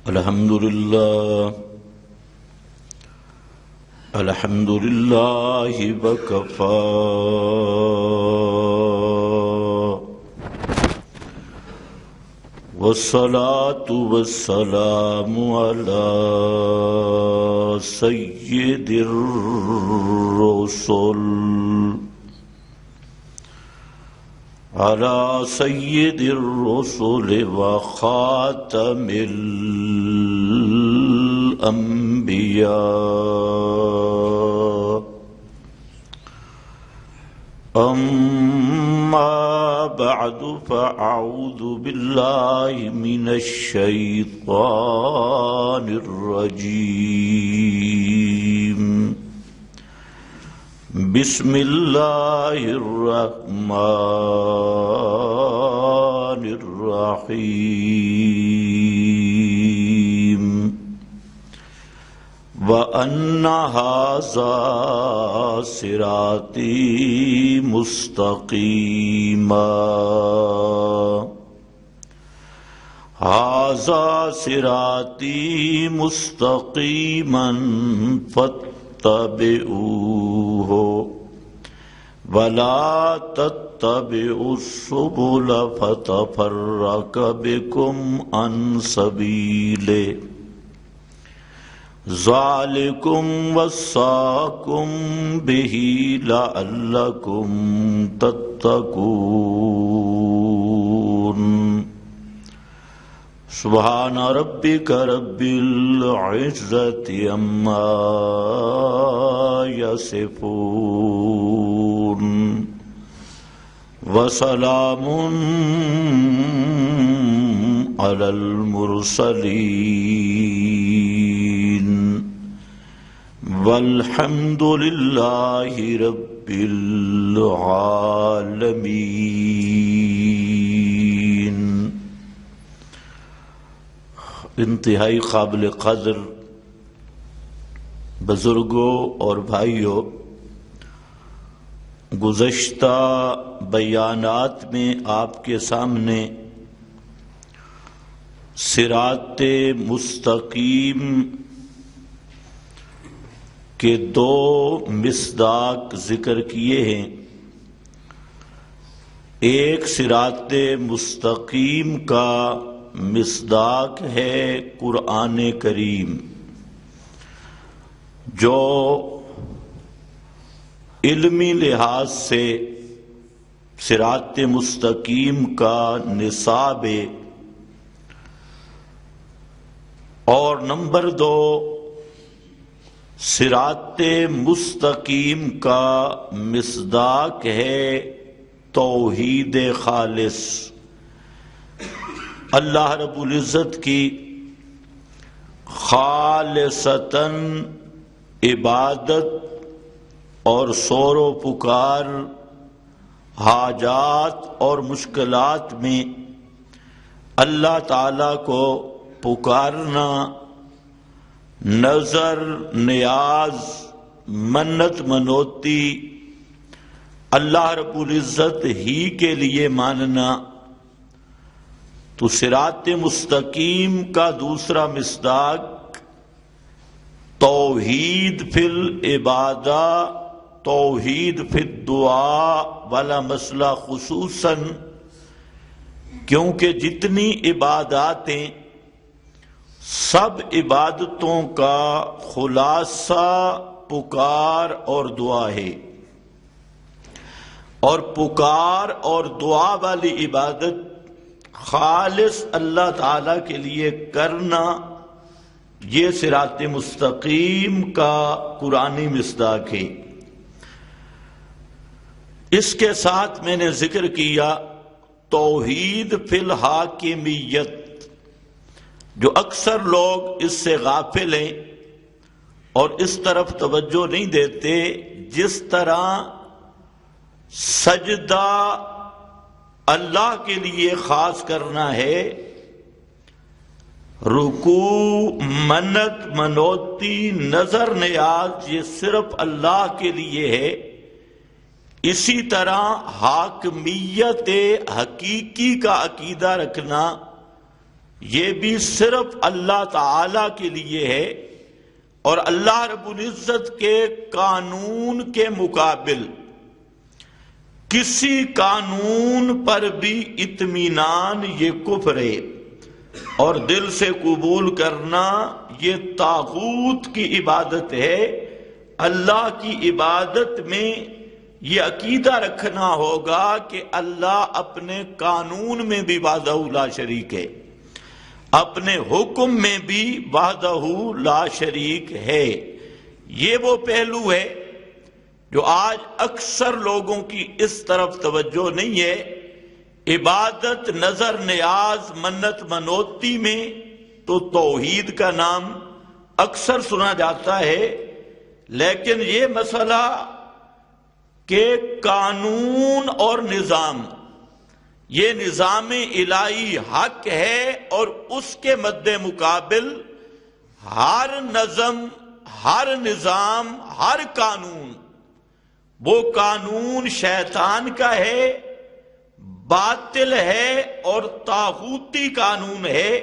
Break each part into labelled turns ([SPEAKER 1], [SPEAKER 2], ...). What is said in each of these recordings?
[SPEAKER 1] الحمد لله وكفى والصلاة والسلام على سيد الرسل وخاتم الأنبياء أما بعد فأعوذ بالله من الشيطان الرجيم بسم الله الرحمن الرحيم وأن هذا صراطي مستقيما فاتبعوه ولا تتبعوا السبل فتفرق بكم عن سبيله ذلكم وصاكم به لعلكم تتقون سبحان ربك رب العزة عما يصفون وسلام على المرسلين والحمد لله رب العالمين۔ انتہائی قابل قدر بزرگوں اور بھائیوں، گزشتہ بیانات میں آپ کے سامنے صراط مستقیم کے دو مصداق ذکر کیے ہیں۔ ایک صراط مستقیم کا مصداق ہے قرآن کریم، جو علمی لحاظ سے صراط مستقیم کا نصاب ہے، اور نمبر دو، صراط مستقیم کا مصداق ہے توحید خالص، اللہ رب العزت کی خالصتاً عبادت اور سور و پکار، حاجات اور مشکلات میں اللہ تعالی کو پکارنا، نظر نیاز منت منوتی اللہ رب العزت ہی کے لیے ماننا۔ تو صراط مستقیم کا دوسرا مصداق توحید فی العبادہ، توحید فی الدعاء والا مسئلہ خصوصاً، کیونکہ جتنی عباداتیں سب عبادتوں کا خلاصہ پکار اور دعا ہے، اور پکار اور دعا والی عبادت خالص اللہ تعالی کے لیے کرنا، یہ صراط مستقیم کا قرآنی مصداق ہے۔ اس کے ساتھ میں نے ذکر کیا توحید فی الحاکمیت، جو اکثر لوگ اس سے غافل ہیں اور اس طرف توجہ نہیں دیتے۔ جس طرح سجدہ اللہ کے لیے خاص کرنا ہے، رکوع منت منوتی نظر نیاز یہ صرف اللہ کے لیے ہے، اسی طرح حاکمیت حقیقی کا عقیدہ رکھنا یہ بھی صرف اللہ تعالی کے لیے ہے، اور اللہ رب العزت کے قانون کے مقابل کسی قانون پر بھی اطمینان یہ کفر ہے، اور دل سے قبول کرنا یہ طاغوت کی عبادت ہے۔ اللہ کی عبادت میں یہ عقیدہ رکھنا ہوگا کہ اللہ اپنے قانون میں بھی وحدہ لا شریک ہے، اپنے حکم میں بھی وحدہ لا شریک ہے۔ یہ وہ پہلو ہے جو آج اکثر لوگوں کی اس طرف توجہ نہیں ہے۔ عبادت، نظر نیاز، منت منوتی میں تو توحید کا نام اکثر سنا جاتا ہے، لیکن یہ مسئلہ کہ قانون اور نظام، یہ نظام الہی حق ہے، اور اس کے مد مقابل ہر نظم، ہر نظام، ہر قانون، وہ قانون شیطان کا ہے، باطل ہے اور طاغوتی قانون ہے،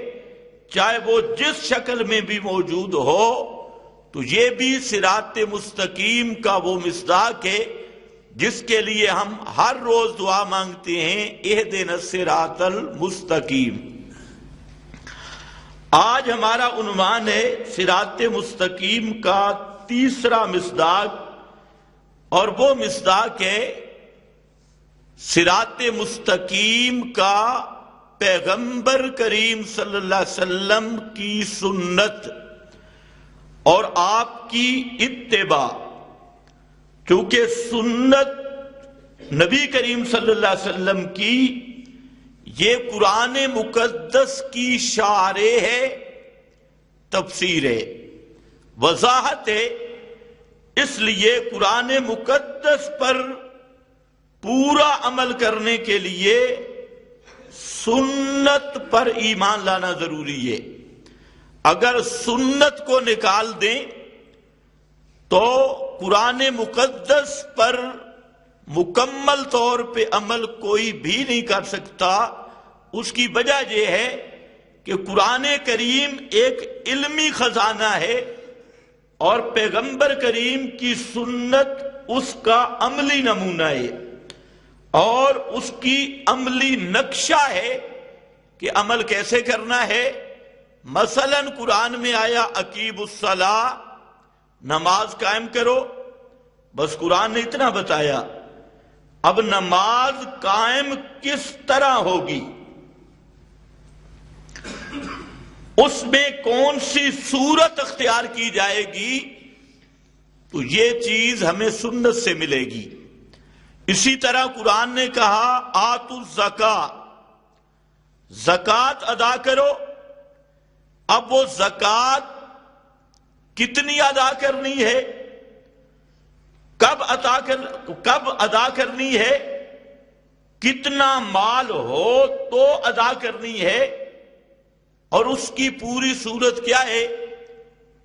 [SPEAKER 1] چاہے وہ جس شکل میں بھی موجود ہو۔ تو یہ بھی صراط مستقیم کا وہ مصداق ہے جس کے لیے ہم ہر روز دعا مانگتے ہیں، اہدنا الصراط المستقیم۔ آج ہمارا عنوان ہے صراط مستقیم کا تیسرا مصداق، اور وہ مصداق ہے صراط مستقیم کا پیغمبر کریم صلی اللہ علیہ وسلم کی سنت اور آپ کی اتباع۔ چونکہ سنت نبی کریم صلی اللہ علیہ وسلم کی یہ قرآن مقدس کی شارح ہے، تفسیر ہے، وضاحت ہے۔ اس لیے قرآن مقدس پر پورا عمل کرنے کے لیے سنت پر ایمان لانا ضروری ہے۔ اگر سنت کو نکال دیں تو قرآن مقدس پر مکمل طور پہ عمل کوئی بھی نہیں کر سکتا۔ اس کی وجہ یہ ہے کہ قرآن کریم ایک علمی خزانہ ہے، اور پیغمبر کریم کی سنت اس کا عملی نمونہ ہے، اور اس کی عملی نقشہ ہے کہ عمل کیسے کرنا ہے۔ مثلا قرآن میں آیا اقیموا الصلاۃ، نماز قائم کرو، بس قرآن نے اتنا بتایا۔ اب نماز قائم کس طرح ہوگی، اس میں کون سی صورت اختیار کی جائے گی، تو یہ چیز ہمیں سنت سے ملے گی۔ اسی طرح قرآن نے کہا آتوا الزکاۃ، زکوٰۃ ادا کرو۔ اب وہ زکوٰۃ کتنی ادا کرنی ہے، کب ادا کرنی ہے، کتنا مال ہو تو ادا کرنی ہے، اور اس کی پوری صورت کیا ہے،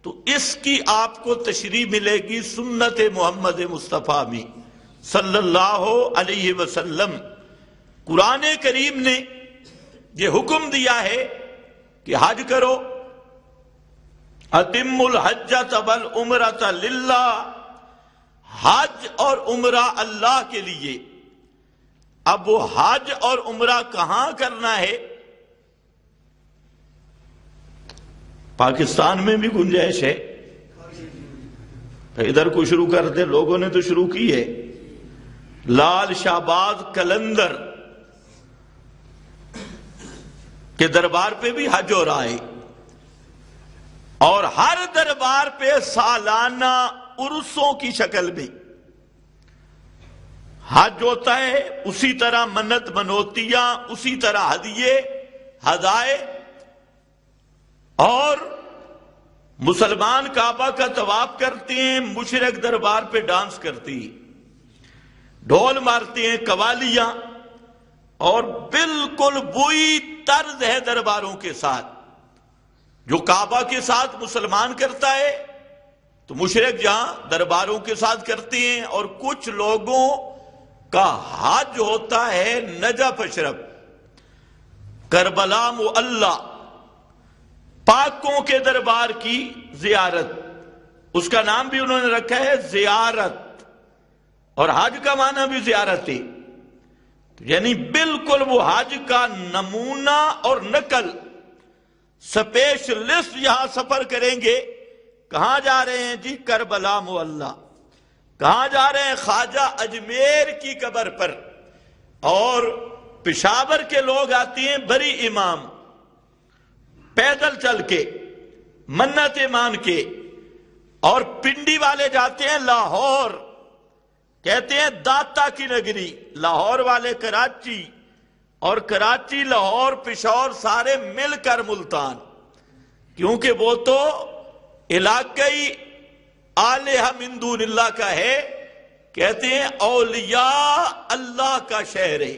[SPEAKER 1] تو اس کی آپ کو تشریح ملے گی سنت محمد مصطفیٰ میں صلی اللہ علیہ وسلم۔ قرآن کریم نے یہ حکم دیا ہے کہ حج کرو، اتموا الحجۃ والعمرۃ للہ، حج اور عمرہ اللہ کے لیے۔ اب وہ حج اور عمرہ کہاں کرنا ہے؟ پاکستان میں بھی گنجائش ہے، ادھر کو شروع کر دے، لوگوں نے تو شروع کی ہے۔ لال شہباز قلندر کے دربار پہ بھی حج ہو رہا ہے، اور ہر دربار پہ سالانہ عرسوں کی شکل میں حج ہوتا ہے، اسی طرح منت منوتیاں، اسی طرح ہدیے ہدائے، اور مسلمان کعبہ کا طواف کرتے ہیں، مشرک دربار پہ ڈانس کرتی، ڈھول مارتے ہیں، قوالیاں، اور بالکل وہی طرز ہے درباروں کے ساتھ جو کعبہ کے ساتھ مسلمان کرتا ہے، تو مشرک جہاں درباروں کے ساتھ کرتے ہیں۔ اور کچھ لوگوں کا حج ہوتا ہے نجف اشرف، کربلا معلی، پاکوں کے دربار کی زیارت، اس کا نام بھی انہوں نے رکھا ہے زیارت، اور حج کا معنی بھی زیارت ہے، یعنی بالکل وہ حج کا نمونہ اور نقل سپیشلسٹ یہاں سفر کریں گے۔ کہاں جا رہے ہیں جی؟ کربلا معلی۔ کہاں جا رہے ہیں؟ خواجہ اجمیر کی قبر پر۔ اور پشاور کے لوگ آتے ہیں بری امام، پیدل چل کے منتیں مان کے، اور پنڈی والے جاتے ہیں لاہور، کہتے ہیں داتا کی نگری، لاہور والے کراچی، اور کراچی لاہور پشاور سارے مل کر ملتان، کیونکہ وہ تو علاقائی آلہہ من دون اللہ کا ہے، کہتے ہیں اولیاء اللہ کا شہر ہے،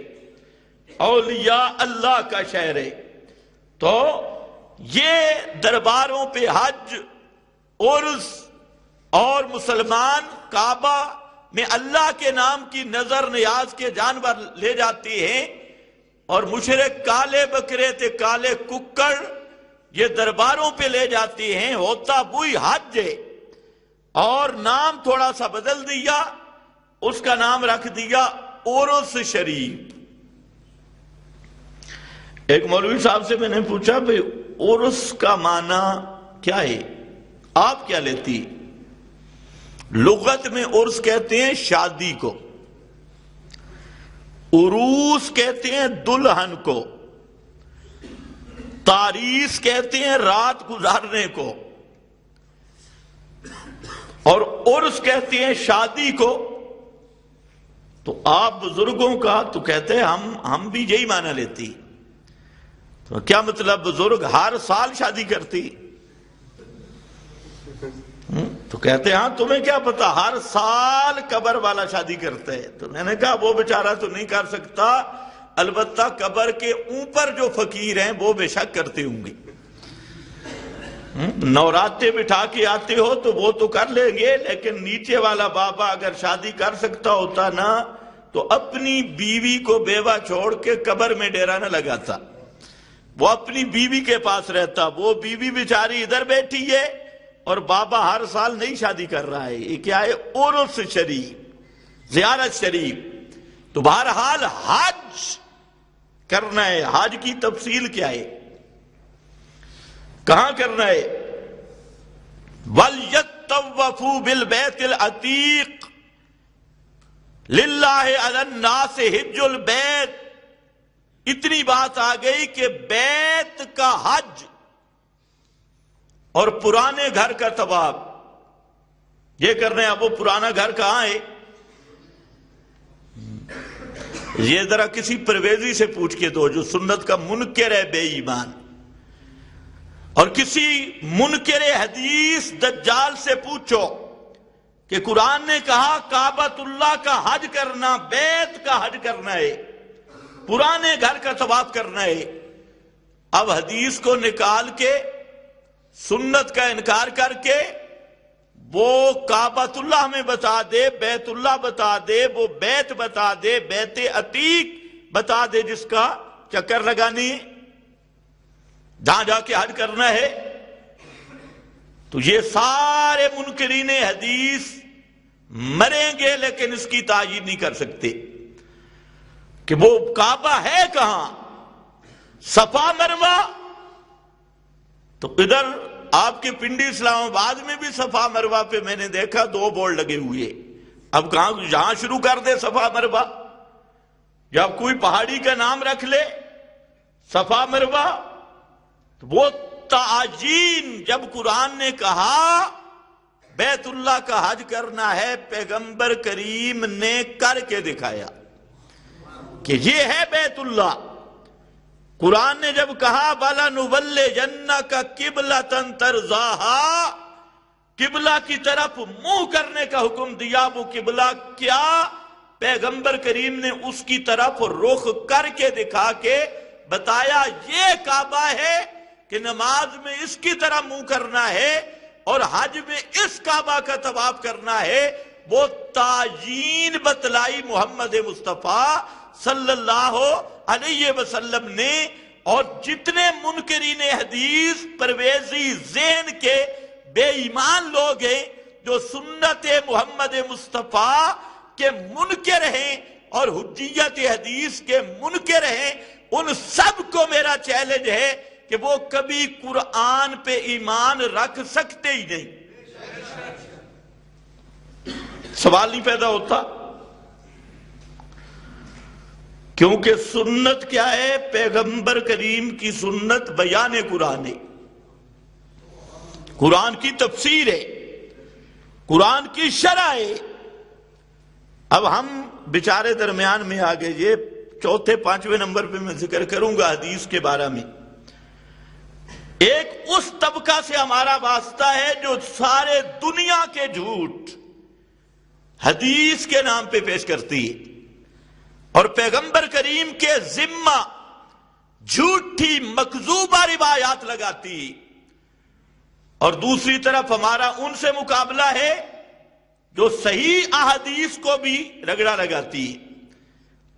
[SPEAKER 1] اولیاء اللہ کا شہر ہے۔ تو یہ درباروں پہ حج، عرس، اور مسلمان کعبہ میں اللہ کے نام کی نظر نیاز کے جانور لے جاتے ہیں، اور مشرک کالے بکرے تھے، کالے ککڑ، یہ درباروں پہ لے جاتے ہیں، ہوتا وہی حج ہے، اور نام تھوڑا سا بدل دیا، اس کا نام رکھ دیا عرس شریف۔ ایک مولوی صاحب سے میں نے پوچھا بھئی عرس کا معنی کیا ہے، آپ کیا لیتی؟ لغت میں عرس کہتے ہیں شادی کو، عروس کہتے ہیں دلہن کو، تاریس کہتے ہیں رات گزارنے کو، اور عرس کہتے ہیں شادی کو۔ تو آپ بزرگوں کا تو کہتے ہیں ہم بھی یہی معنی لیتی، تو کیا مطلب بزرگ ہر سال شادی کرتی؟ تو کہتے ہیں ہاں تمہیں کیا پتا، ہر سال قبر والا شادی کرتا ہے۔ تو میں نے کہا وہ بیچارہ تو نہیں کر سکتا، البتہ قبر کے اوپر جو فقیر ہیں وہ بے شک کرتے ہوں گے۔ نوراتے بٹھا کے آتے ہو تو وہ تو کر لیں گے، لیکن نیچے والا بابا اگر شادی کر سکتا ہوتا نا تو اپنی بیوی کو بیوہ چھوڑ کے قبر میں ڈیرا نہ لگاتا، وہ اپنی بیوی کے پاس رہتا۔ وہ بیوی بیچاری ادھر بیٹھی ہے اور بابا ہر سال نئی شادی کر رہا ہے۔ یہ کیا ہے؟ عرس شریف، زیارت شریف۔ تو بہرحال حج کرنا ہے، حج کی تفصیل کیا ہے، کہاں کرنا ہے؟ وَلْيَطَّوَّفُوا بِالْبَيْتِ الْعَتِيقِ لِلَّهِ عَلَى النَّاسِ حِجُّ الْبَيْتِ۔ اتنی بات آ گئی کہ بیت کا حج اور پرانے گھر کا طواف یہ کرنے ہیں۔ اب وہ پرانا گھر کہاں ہے؟ یہ ذرا کسی پرویزی سے پوچھ کے دو جو سنت کا منکر ہے، بے ایمان، اور کسی منکر حدیث دجال سے پوچھو کہ قرآن نے کہا کعبۃ اللہ کا حج کرنا، بیت کا حج کرنا ہے، پرانے گھر کا طواف کرنا ہے۔ اب حدیث کو نکال کے سنت کا انکار کر کے وہ کعبۃ اللہ میں بتا دے، بیت اللہ بتا دے، وہ بیت بتا دے، بیت عتیق بتا دے جس کا چکر لگانی ہے، جہاں جا کے حج کرنا ہے۔ تو یہ سارے منکرین حدیث مریں گے لیکن اس کی تعیین نہیں کر سکتے کہ وہ کعبہ ہے کہاں، صفا مروہ۔ تو ادھر آپ کے پنڈی اسلام آباد میں بھی صفا مروہ پہ میں نے دیکھا 2 بورڈ لگے ہوئے۔ اب کہاں جہاں شروع کر دے صفا مروہ، جب کوئی پہاڑی کا نام رکھ لے صفا مروہ، تو وہ تعجین جب قرآن نے کہا بیت اللہ کا حج کرنا ہے، پیغمبر کریم نے کر کے دکھایا کہ یہ ہے بیت اللہ۔ قرآن نے جب کہا وَلَنُوَلِّيَنَّكَ قِبْلَةً تَرْضَاهَا، قبلہ کی طرف منہ کرنے کا حکم دیا، وہ قبلہ کیا؟ پیغمبر کریم نے اس کی طرف رخ کر کے دکھا کے بتایا یہ کعبہ ہے کہ نماز میں اس کی طرح منہ کرنا ہے اور حج میں اس کعبہ کا طواف کرنا ہے۔ وہ تعیین بتلائی محمد مصطفیٰ صلی اللہ علیہ وسلم نے، اور جتنے منکرین حدیث پرویزی ذہن کے بے ایمان لوگ ہیں جو سنت محمد مصطفیٰ کے منکر ہیں اور حجیت حدیث کے منکر ہیں، ان سب کو میرا چیلنج ہے کہ وہ کبھی قرآن پہ ایمان رکھ سکتے ہی نہیں۔ سوال نہیں پیدا ہوتا، کیونکہ سنت کیا ہے؟ پیغمبر کریم کی سنت بیان قرآن ہے، قرآن کی تفسیر ہے، قرآن کی شرح ہے۔ اب ہم بیچارے درمیان میں آگے یہ چوتھے پانچویں نمبر پہ میں ذکر کروں گا حدیث کے بارے میں۔ ایک اس طبقہ سے ہمارا واسطہ ہے جو سارے دنیا کے جھوٹ حدیث کے نام پہ پیش کرتی ہے اور پیغمبر کریم کے ذمہ جھوٹی مکذوبہ روایات لگاتی ہے، اور دوسری طرف ہمارا ان سے مقابلہ ہے جو صحیح احادیث کو بھی رگڑا لگاتی ہے،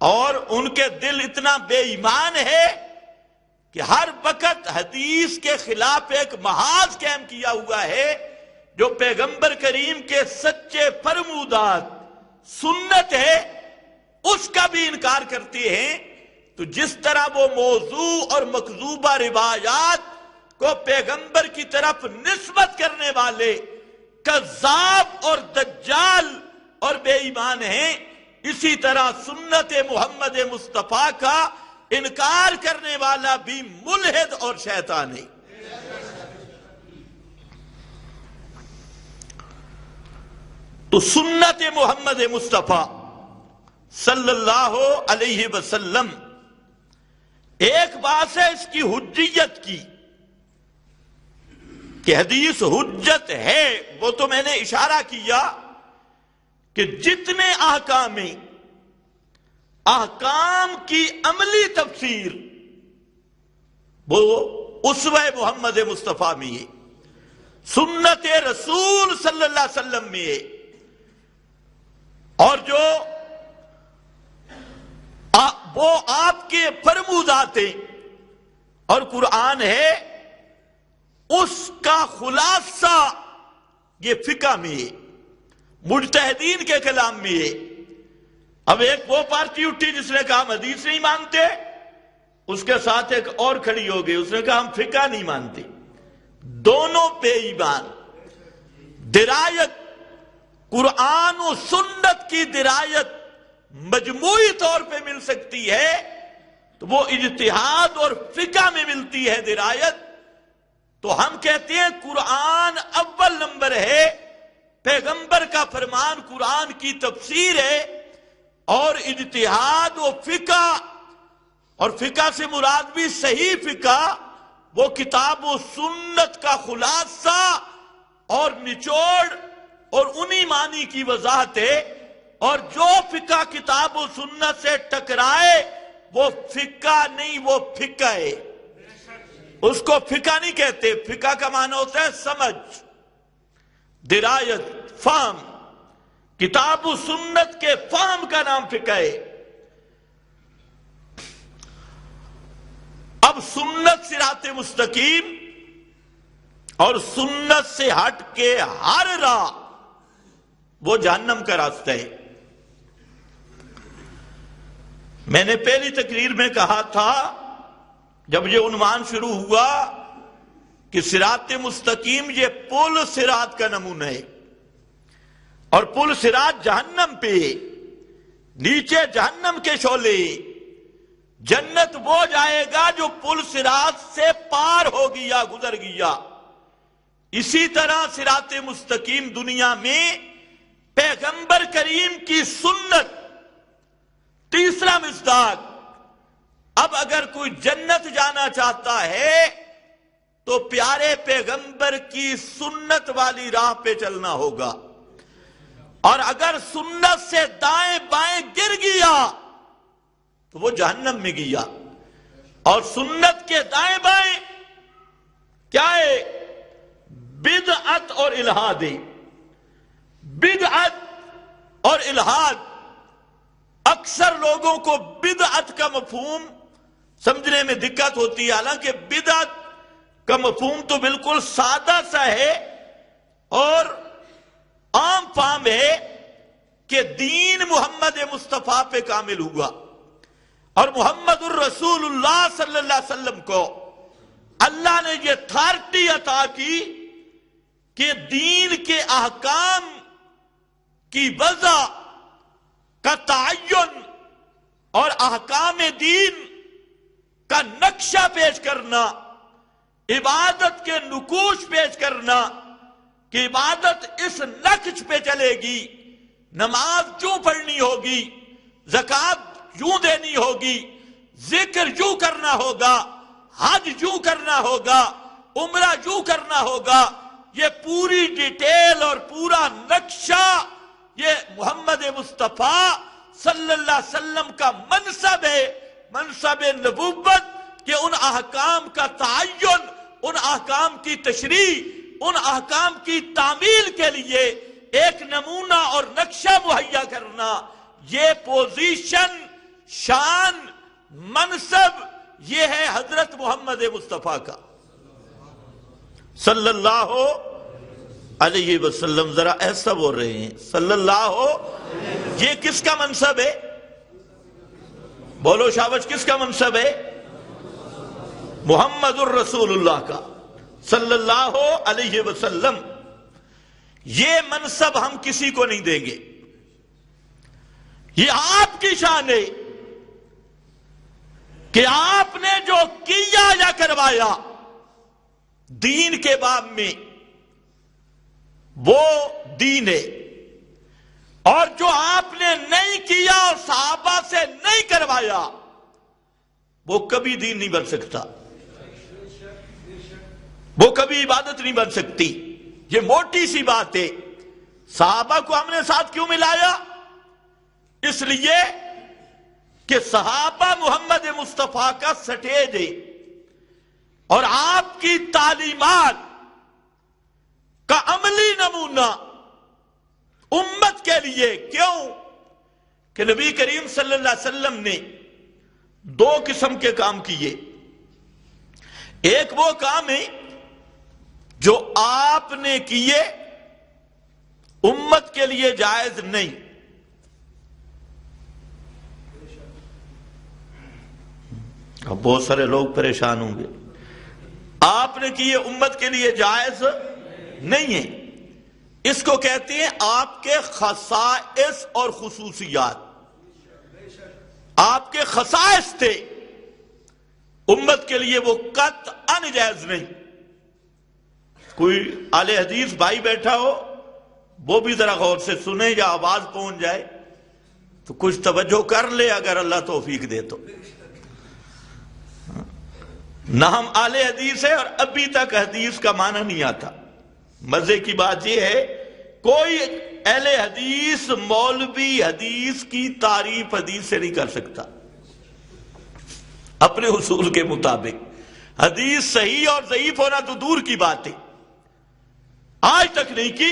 [SPEAKER 1] اور ان کے دل اتنا بے ایمان ہے کہ ہر وقت حدیث کے خلاف ایک محاذ قائم کیا ہوا ہے جو پیغمبر کریم کے سچے فرمودات سنت ہے اس کا بھی انکار کرتے ہیں۔ تو جس طرح وہ موضوع اور مکذوبہ روایات کو پیغمبر کی طرف نسبت کرنے والے کذاب اور دجال اور بے ایمان ہیں، اسی طرح سنت محمد مصطفیٰ کا انکار کرنے والا بھی ملحد اور شیطان ہے۔ تو سنت محمد مصطفیٰ صلی اللہ علیہ وسلم، ایک بات ہے اس کی حجیت کی کہ حدیث حجت ہے، وہ تو میں نے اشارہ کیا کہ جتنے احکام کی عملی تفسیر وہ اسوہ محمد مصطفیٰ میں ہے، سنت رسول صلی اللہ علیہ وسلم میں ہے، اور جو وہ آپ کے فرمودات ہیں اور قرآن ہے، اس کا خلاصہ یہ فقہ میں ہے، مجتہدین کے کلام میں ہے۔ اب ایک وہ پارٹی اٹھی جس نے کہا ہم حدیث نہیں مانتے، اس کے ساتھ ایک اور کھڑی ہو گئی، اس نے کہا ہم فقہ نہیں مانتے۔ دونوں بے ایمان۔ درایت قرآن و سنت کی درایت مجموعی طور پہ مل سکتی ہے تو وہ اجتہاد اور فقہ میں ملتی ہے درایت۔ تو ہم کہتے ہیں قرآن اول نمبر ہے، پیغمبر کا فرمان قرآن کی تفسیر ہے، اور اجتہاد و فقہ، اور فقہ سے مراد بھی صحیح فقہ، وہ کتاب و سنت کا خلاصہ اور نچوڑ اور انہی معنی کی وضاحت ہے، اور جو فقہ کتاب و سنت سے ٹکرائے وہ فقہ نہیں، وہ فقہ ہے، اس کو فقہ نہیں کہتے۔ فقہ کا معنی ہوتا ہے سمجھ، درایت، فہم۔ کتاب و سنت کے فہم کا نام فقہ ہے۔ اب سنت صراط مستقیم اور سنت سے ہٹ کے ہر راہ وہ جہنم کا راستہ ہے۔ میں نے پہلی تقریر میں کہا تھا جب یہ عنوان شروع ہوا کہ صراط مستقیم یہ پل صراط کا نمونہ ہے، اور پل صراط جہنم پہ، نیچے جہنم کے شعلے، جنت وہ جائے گا جو پل صراط سے پار ہو گیا، گزر گیا۔ اسی طرح صراط مستقیم دنیا میں پیغمبر کریم کی سنت، تیسرا مصداق۔ اب اگر کوئی جنت جانا چاہتا ہے تو پیارے پیغمبر کی سنت والی راہ پہ چلنا ہوگا، اور اگر سنت سے دائیں بائیں گر گیا تو وہ جہنم میں گیا۔ اور سنت کے دائیں بائیں کیا ہے؟ بدعت اور الہاد۔ بدعت اور الہاد، اکثر لوگوں کو بدعت کا مفہوم سمجھنے میں دقت ہوتی ہے، حالانکہ بدعت کا مفہوم تو بالکل سادہ سا ہے اور عام فہم ہے کہ دین محمد مصطفیٰ پہ کامل ہوا، اور محمد الرسول اللہ صلی اللہ علیہ وسلم کو اللہ نے یہ اتھارٹی عطا کی کہ دین کے احکام کی وضع کا تعین اور احکام دین کا نقشہ پیش کرنا، عبادت کے نقوش پیش کرنا کہ عبادت اس نقش پہ چلے گی، نماز یوں پڑھنی ہوگی، زکوٰۃ یوں دینی ہوگی، ذکر یوں کرنا ہوگا، حج یوں کرنا ہوگا، عمرہ یوں کرنا ہوگا، یہ پوری ڈیٹیل اور پورا نقشہ یہ محمد مصطفیٰ صلی اللہ علیہ وسلم کا منصب ہے، منصب نبوت، کہ ان احکام کا تعین، ان احکام کی تشریح، ان احکام کی تعمیل کے لیے ایک نمونہ اور نقشہ مہیا کرنا، یہ پوزیشن، شان، منصب، یہ ہے حضرت محمد مصطفیٰ کا صلی اللہ علیہ وسلم۔ ذرا ایسا بول رہے ہیں صلی اللہ، یہ کس کا منصب ہے؟ بولو شاباش، کس کا منصب ہے؟ محمد الرسول اللہ کا صلی اللہ علیہ وسلم۔ یہ منصب ہم کسی کو نہیں دیں گے، یہ آپ کی شان ہے کہ آپ نے جو کیا یا کروایا دین کے باب میں وہ دین ہے، اور جو آپ نے نہیں کیا اور صحابہ سے نہیں کروایا وہ کبھی دین نہیں بن سکتا، وہ کبھی عبادت نہیں بن سکتی۔ یہ موٹی سی بات ہے۔ صحابہ کو ہم نے ساتھ کیوں ملایا؟ اس لیے کہ صحابہ محمد مصطفیٰ کا سٹیج ہے، اور آپ کی تعلیمات کا عملی نمونہ امت کے لیے، کیوں کہ نبی کریم صلی اللہ علیہ وسلم نے دو قسم کے کام کیے۔ ایک وہ کام ہے جو آپ نے کیے امت کے لیے جائز نہیں، اب بہت سارے لوگ پریشان ہوں گے، آپ نے کیے امت کے لیے جائز نہیں ہے، اس کو کہتے ہیں آپ کے خصائص اور خصوصیات، آپ کے خصائص تھے امت کے لیے، وہ قطعاً جائز نہیں۔ کوئی اہل حدیث بھائی بیٹھا ہو وہ بھی ذرا غور سے سنے یا آواز پہنچ جائے تو کچھ توجہ کر لے اگر اللہ توفیق دے تو۔ نہ ہم اہل حدیث ہے اور ابھی تک حدیث کا معنی نہیں آتا۔ مزے کی بات یہ ہے کوئی اہل حدیث مولوی حدیث کی تعریف حدیث سے نہیں کر سکتا اپنے اصول کے مطابق۔ حدیث صحیح اور ضعیف ہونا تو دور کی بات ہے، آج تک نہیں کی،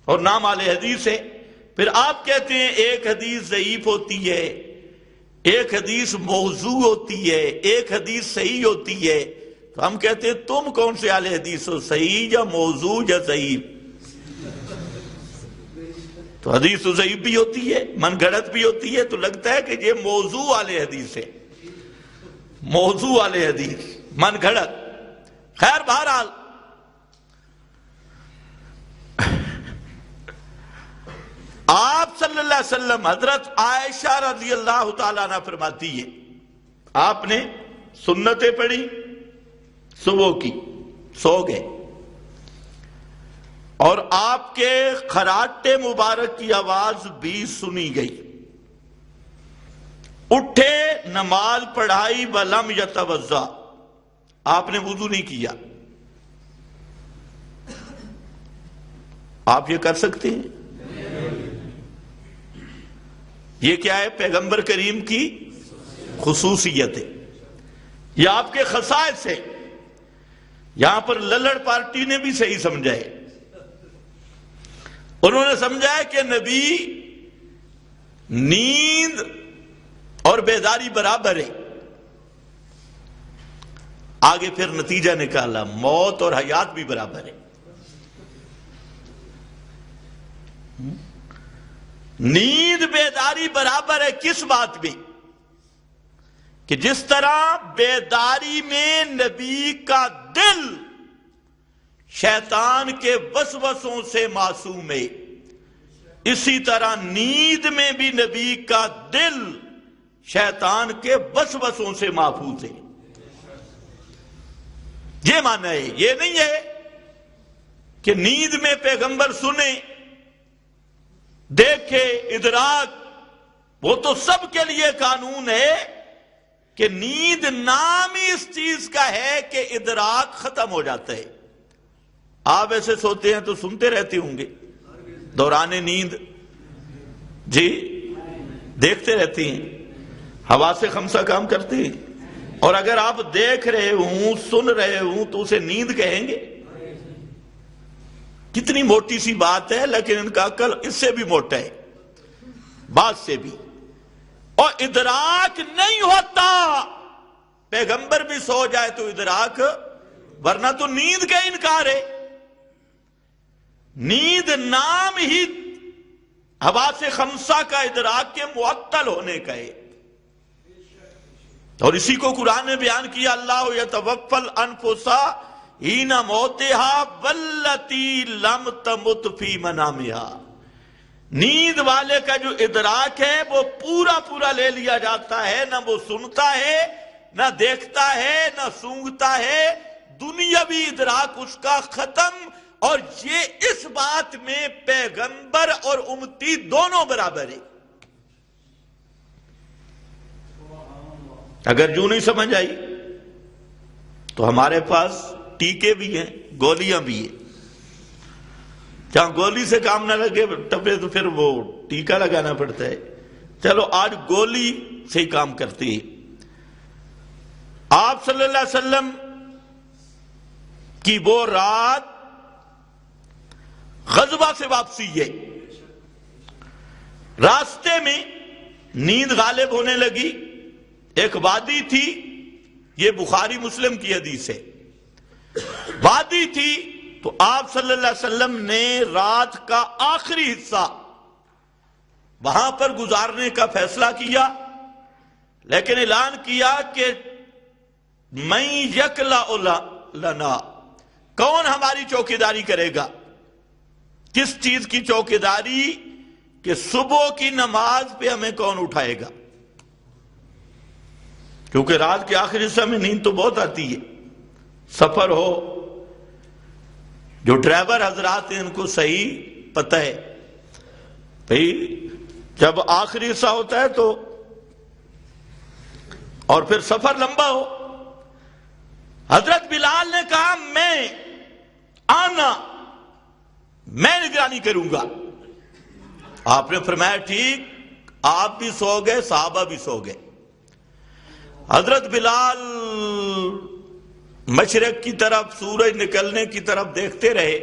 [SPEAKER 1] اور نام اہل حدیث ہے۔ پھر آپ کہتے ہیں ایک حدیث ضعیف ہوتی ہے، ایک حدیث موضوع ہوتی ہے، ایک حدیث صحیح ہوتی ہے، تو ہم کہتے ہیں تم کون سے اہل حدیث ہو، صحیح یا موضوع یا ضعیف؟ تو حدیث تو ضعیف بھی ہوتی ہے، من گھڑت بھی ہوتی ہے، تو لگتا ہے کہ یہ موضوع اہل حدیث ہے، موضوع اہل حدیث، من گھڑت۔ خیر بہرحال آپ صلی اللہ علیہ وسلم، حضرت عائشہ رضی اللہ تعالیٰ عنہ فرماتی ہے آپ نے سنتیں پڑھی، صبح کی سو گئے، اور آپ کے خراٹے مبارک کی آواز بھی سنی گئی، اٹھے نماز پڑھائی ولم یتوضا، آپ نے وضو نہیں کیا۔ آپ یہ کر سکتے ہیں؟ یہ کیا ہے؟ پیغمبر کریم کی خصوصیت ہے، یہ آپ کے خصائص ہے۔ یہاں پر للڑ پارٹی نے بھی صحیح سمجھا ہے، انہوں نے سمجھا ہے کہ نبی نیند اور بیداری برابر ہے، آگے پھر نتیجہ نکالا، موت اور حیات بھی برابر ہے۔ نیند بیداری برابر ہے کس بات میں؟ کہ جس طرح بیداری میں نبی کا دل شیطان کے وسوسوں سے معصوم ہے، اسی طرح نیند میں بھی نبی کا دل شیطان کے وسوسوں سے محفوظ ہے۔ یہ معنی ہے، یہ نہیں ہے کہ نیند میں پیغمبر سنے، دیکھے، ادراک، وہ تو سب کے لیے قانون ہے کہ نیند نام ہی اس چیز کا ہے کہ ادراک ختم ہو جاتا ہے۔ آپ ایسے سوتے ہیں تو سنتے رہتے ہوں گے دوران نیند، جی دیکھتے رہتے ہیں، حواس خمسہ کام کرتے ہیں، اور اگر آپ دیکھ رہے ہوں، سن رہے ہوں تو اسے نیند کہیں گے؟ کتنی موٹی سی بات ہے، لیکن ان کا عقل اس سے بھی موٹا ہے، بات سے بھی۔ اور ادراک نہیں ہوتا، پیغمبر بھی سو جائے تو ادراک، ورنہ تو نیند کا انکار ہے۔ نیند نام ہی حواس خمسہ کا ادراک کے معطل ہونے کا ہے، اور اسی کو قرآن نے بیان کیا، اللہ یتوفی الانفس حین موتها واللتی لم تمت فی منامها۔ نیند والے کا جو ادراک ہے وہ پورا پورا لے لیا جاتا ہے، نہ وہ سنتا ہے، نہ دیکھتا ہے، نہ سونگتا ہے، دنیاوی ادراک اس کا ختم۔ اور یہ اس بات میں پیغمبر اور امتی دونوں برابر ہیں۔ اگر جو نہیں سمجھ آئی تو ہمارے پاس ٹیکے بھی ہیں، گولیاں بھی ہیں، جہاں گولی سے کام نہ لگے ٹپے تو پھر وہ ٹیکا لگانا پڑتا ہے۔ چلو آج گولی سے ہی کام کرتی ہے۔ آپ صلی اللہ علیہ وسلم کی وہ رات غزوہ سے واپسی ہے، راستے میں نیند غالب ہونے لگی، ایک وادی تھی، یہ بخاری مسلم کی حدیث ہے، وادی تھی، تو آپ صلی اللہ علیہ وسلم نے رات کا آخری حصہ وہاں پر گزارنے کا فیصلہ کیا، لیکن اعلان کیا کہ من یکلأ لنا، کون ہماری چوکیداری کرے گا؟ کس چیز کی چوکیداری؟ کہ صبح کی نماز پہ ہمیں کون اٹھائے گا؟ کیونکہ رات کے آخری حصہ میں نیند تو بہت آتی ہے، سفر ہو، جو ڈرائیور حضرات ہیں ان کو صحیح پتہ ہے بھئی جب آخری حصہ ہوتا ہے تو، اور پھر سفر لمبا ہو۔ حضرت بلال نے کہا میں نگرانی کروں گا۔ آپ نے فرمایا ٹھیک، آپ بھی سو گئے، صحابہ بھی سو گئے۔ حضرت بلال مشرق کی طرف، سورج نکلنے کی طرف دیکھتے رہے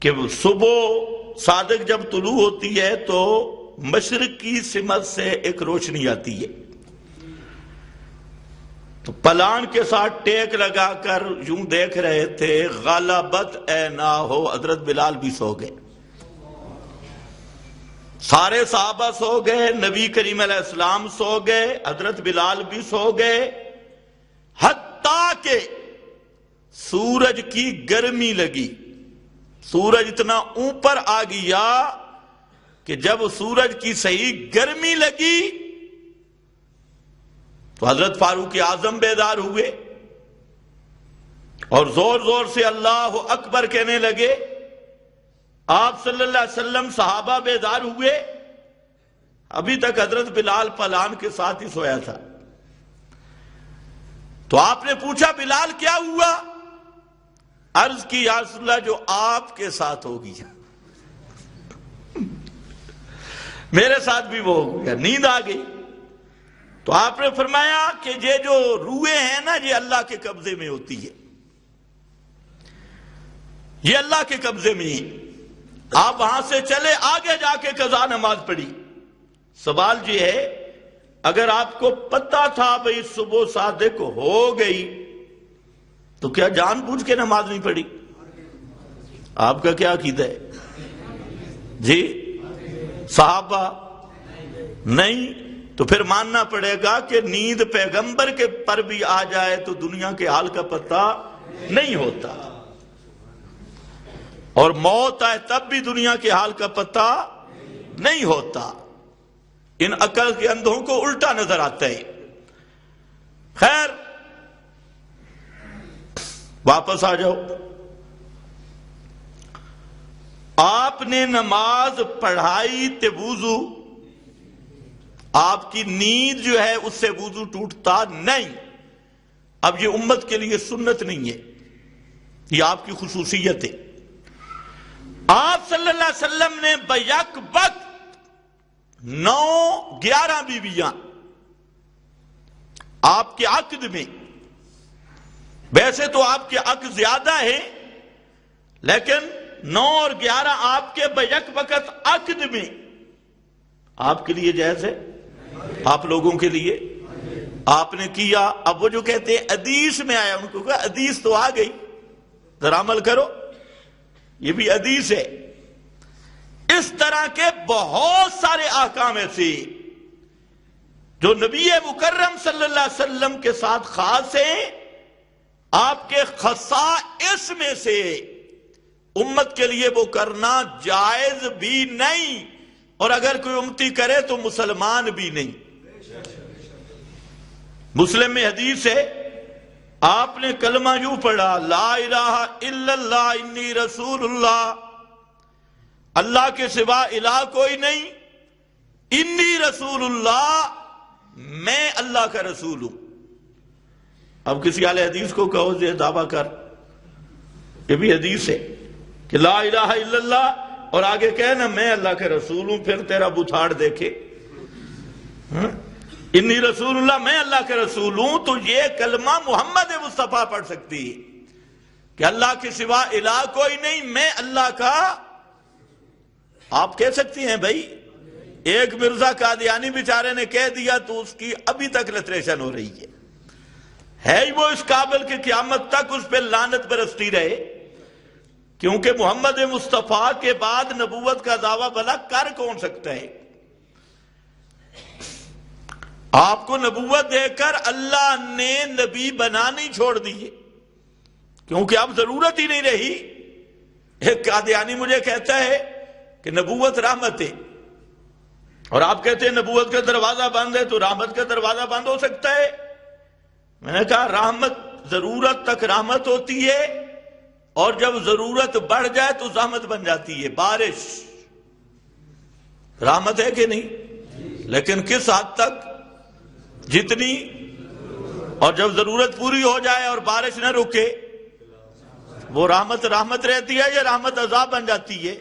[SPEAKER 1] کہ صبح صادق جب طلوع ہوتی ہے تو مشرق کی سمت سے ایک روشنی آتی ہے، تو پلان کے ساتھ ٹیک لگا کر یوں دیکھ رہے تھے، غلبت عیناہو، حضرت بلال بھی سو گئے، سارے صحابہ سو گئے، نبی کریم علیہ السلام سو گئے، حضرت بلال بھی سو گئے، حتیٰ کہ سورج کی گرمی لگی، سورج اتنا اوپر آ گیا کہ جب سورج کی صحیح گرمی لگی تو حضرت فاروق اعظم بیدار ہوئے اور زور زور سے اللہ اکبر کہنے لگے۔ آپ صلی اللہ علیہ وسلم، صحابہ بیدار ہوئے، ابھی تک حضرت بلال پلان کے ساتھ ہی سویا تھا۔ تو آپ نے پوچھا بلال کیا ہوا؟ عرض کی یا رسول اللہ جو آپ کے ساتھ ہو گیا، میرے ساتھ بھی وہ ہو گیا، نیند آ گئی۔ تو آپ نے فرمایا کہ یہ جو روحیں ہیں نا، یہ اللہ کے قبضے میں ہوتی ہے، یہ اللہ کے قبضے میں ہی۔ آپ وہاں سے چلے، آگے جا کے قضا نماز پڑھی۔ سوال یہ ہے اگر آپ کو پتا تھا بھئی صبح صادق ہو گئی تو کیا جان بوجھ کے نماز نہیں پڑھی؟ آپ کا کیا عقیدہ ہے جی؟ صحابہ نہیں، تو پھر ماننا پڑے گا کہ نیند پیغمبر کے پر بھی آ جائے تو دنیا کے حال کا پتہ نہیں ہوتا، اور موت آئے تب بھی دنیا کے حال کا پتہ نہیں ہوتا۔ ان عقل کے اندھوں کو الٹا نظر آتا ہے۔ خیر، واپس آ جاؤ۔ آپ نے نماز پڑھائی تے وضو، آپ کی نیند جو ہے اس سے وضو ٹوٹتا نہیں۔ اب یہ امت کے لیے سنت نہیں ہے، یہ آپ کی خصوصیت ہے۔ آپ صلی اللہ علیہ وسلم نے بیک وقت 9-11 بیویاں آپ کے عقد میں، ویسے تو آپ کے عقد زیادہ ہیں لیکن 9 اور 11 آپ کے بیک وقت عقد میں، آپ کے لیے جائز ہے؟ آپ لوگوں کے لیے آپ نے کیا۔ اب وہ جو کہتے ہیں حدیث میں آیا، ان کو کہا حدیث تو آ گئی، ذرا عمل کرو، یہ بھی حدیث ہے۔ اس طرح کے بہت سارے احکام ایسے جو نبی مکرم صلی اللہ علیہ وسلم کے ساتھ خاص ہیں، آپ کے خصائص میں سے امت کے لیے وہ کرنا جائز بھی نہیں، اور اگر کوئی امتی کرے تو مسلمان بھی نہیں۔ مسلم میں حدیث ہے، آپ نے کلمہ یوں پڑھا، لا الہ الا اللہ انی رسول اللہ، اللہ کے سوا الہ کوئی نہیں، انی رسول اللہ، میں اللہ کا رسول ہوں۔ اب کسی اہل حدیث کو کہو یہ دعویٰ کر، یہ بھی حدیث ہے کہ لا الہ الا اللہ، اور آگے کہنا میں اللہ کا رسول ہوں، پھر تیرا بچھاڑ دیکھے۔ انی رسول اللہ، میں اللہ کا رسول ہوں، تو یہ کلمہ محمد مصطفیٰ پڑھ سکتی ہے کہ اللہ کے سوا الہ کوئی نہیں، میں اللہ کا۔ آپ کہہ سکتی ہیں بھائی، ایک مرزا قادیانی بیچارے نے کہہ دیا تو اس کی ابھی تک لٹریشن ہو رہی ہے ہی وہ اس قابل کہ قیامت تک اس پہ لعنت برستی رہے، کیونکہ محمد مصطفیٰ کے بعد نبوت کا دعویٰ بھلا کر کون سکتا ہے؟ آپ کو نبوت دے کر اللہ نے نبی بنانی چھوڑ دی ہے، کیونکہ اب ضرورت ہی نہیں رہی۔ ایک قادیانی مجھے کہتا ہے کہ نبوت رحمت ہے، اور آپ کہتے ہیں نبوت کا دروازہ بند ہے، تو رحمت کا دروازہ بند ہو سکتا ہے؟ میں نے کہا رحمت ضرورت تک رحمت ہوتی ہے، اور جب ضرورت بڑھ جائے تو زحمت بن جاتی ہے۔ بارش رحمت ہے کہ نہیں؟ لیکن کس حد تک؟ جتنی، اور جب ضرورت پوری ہو جائے اور بارش نہ رکے، وہ رحمت رہتی ہے یا رحمت عذاب بن جاتی ہے؟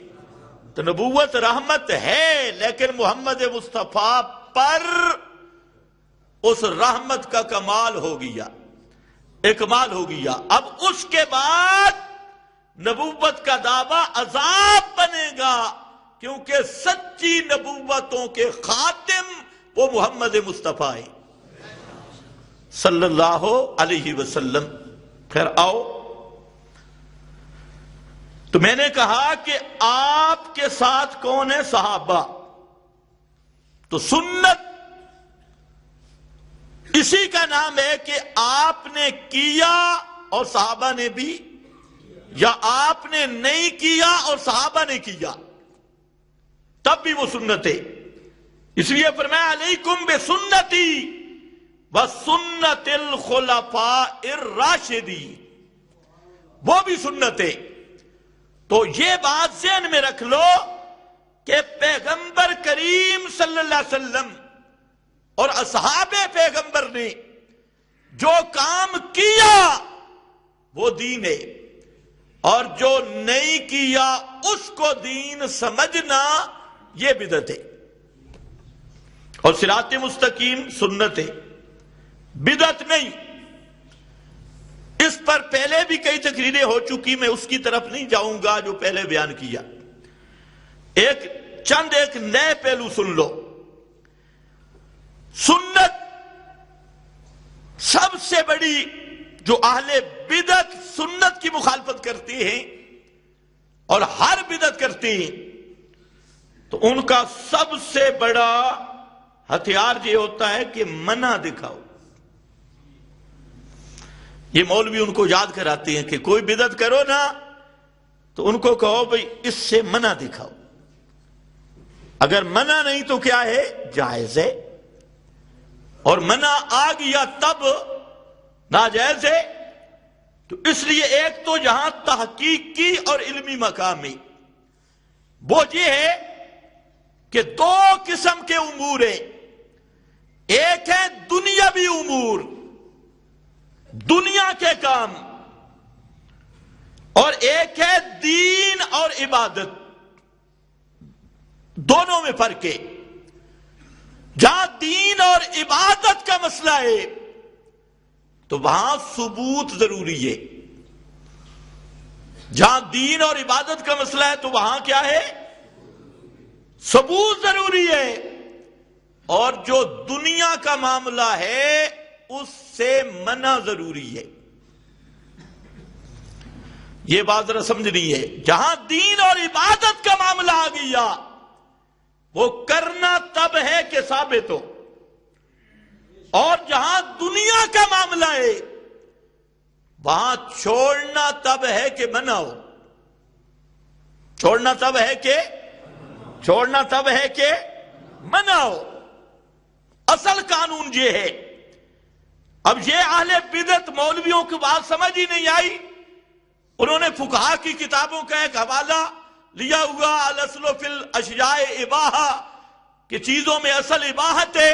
[SPEAKER 1] تو نبوت رحمت ہے، لیکن محمد مصطفیٰ پر اس رحمت کا کمال ہو گیا، اکمال ہو گیا۔ اب اس کے بعد نبوت کا دعویٰ عذاب بنے گا، کیونکہ سچی نبوتوں کے خاتم وہ محمد مصطفیٰ ہے صلی اللہ علیہ وسلم۔ خیر آؤ، تو میں نے کہا کہ آپ کے ساتھ کون ہے؟ صحابہ۔ تو سنت اسی کا نام ہے کہ آپ نے کیا اور صحابہ نے بھی، یا آپ نے نہیں کیا اور صحابہ نے کیا، تب بھی وہ سنت ہے۔ اس لیے فرمایا علیکم بسنتی وسنت الخلفاء الراشدین، وہ بھی سنت ہے۔ تو یہ بات ذہن میں رکھ لو کہ پیغمبر کریم صلی اللہ علیہ وسلم اور اصحاب پیغمبر نے جو کام کیا وہ دین ہے، اور جو نہیں کیا اس کو دین سمجھنا یہ بدعت ہے، اور صراط مستقیم سنت ہے، بدعت نہیں۔ اس پر پہلے بھی کئی تقریریں ہو چکی، میں اس کی طرف نہیں جاؤں گا جو پہلے بیان کیا۔ ایک نئے پہلو سن لو۔ سنت سب سے بڑی، جو اہل بدعت سنت کی مخالفت کرتی ہیں اور ہر بدعت کرتی ہیں، تو ان کا سب سے بڑا ہتھیار یہ ہوتا ہے کہ منع دکھاؤ۔ یہ مولوی ان کو یاد کراتے ہیں کہ کوئی بدعت کرو نا تو ان کو کہو بھئی اس سے منع دکھاؤ، اگر منع نہیں تو کیا ہے؟ جائز ہے، اور منع آ گیا تب ناجائز ہے۔ تو اس لیے ایک تو جہاں تحقیقی اور علمی مقام ہے وہ یہ ہے کہ دو قسم کے امور ہیں، ایک ہے دنیاوی امور، دنیا کے کام، اور ایک ہے دین اور عبادت، دونوں میں فرق ہے۔ جہاں دین اور عبادت کا مسئلہ ہے تو وہاں ثبوت ضروری ہے۔ جہاں دین اور عبادت کا مسئلہ ہے تو وہاں کیا ہے؟ ثبوت ضروری ہے۔ اور جو دنیا کا معاملہ ہے اس سے منع ضروری ہے۔ یہ بات ذرا سمجھنی ہے۔ جہاں دین اور عبادت کا معاملہ آ گیا وہ کرنا تب ہے کہ ثابت ہو، اور جہاں دنیا کا معاملہ ہے وہاں چھوڑنا تب ہے کہ منع ہو، چھوڑنا تب ہے کہ منع ہو۔ اصل قانون یہ ہے۔ اب یہ اہل بدعت مولویوں کی بات سمجھ ہی نہیں آئی، انہوں نے فقہا کی کتابوں کا ایک حوالہ لیا ہوا، الاصل فی الاشیاء اباحہ، کہ چیزوں میں اصل اباحت ہے،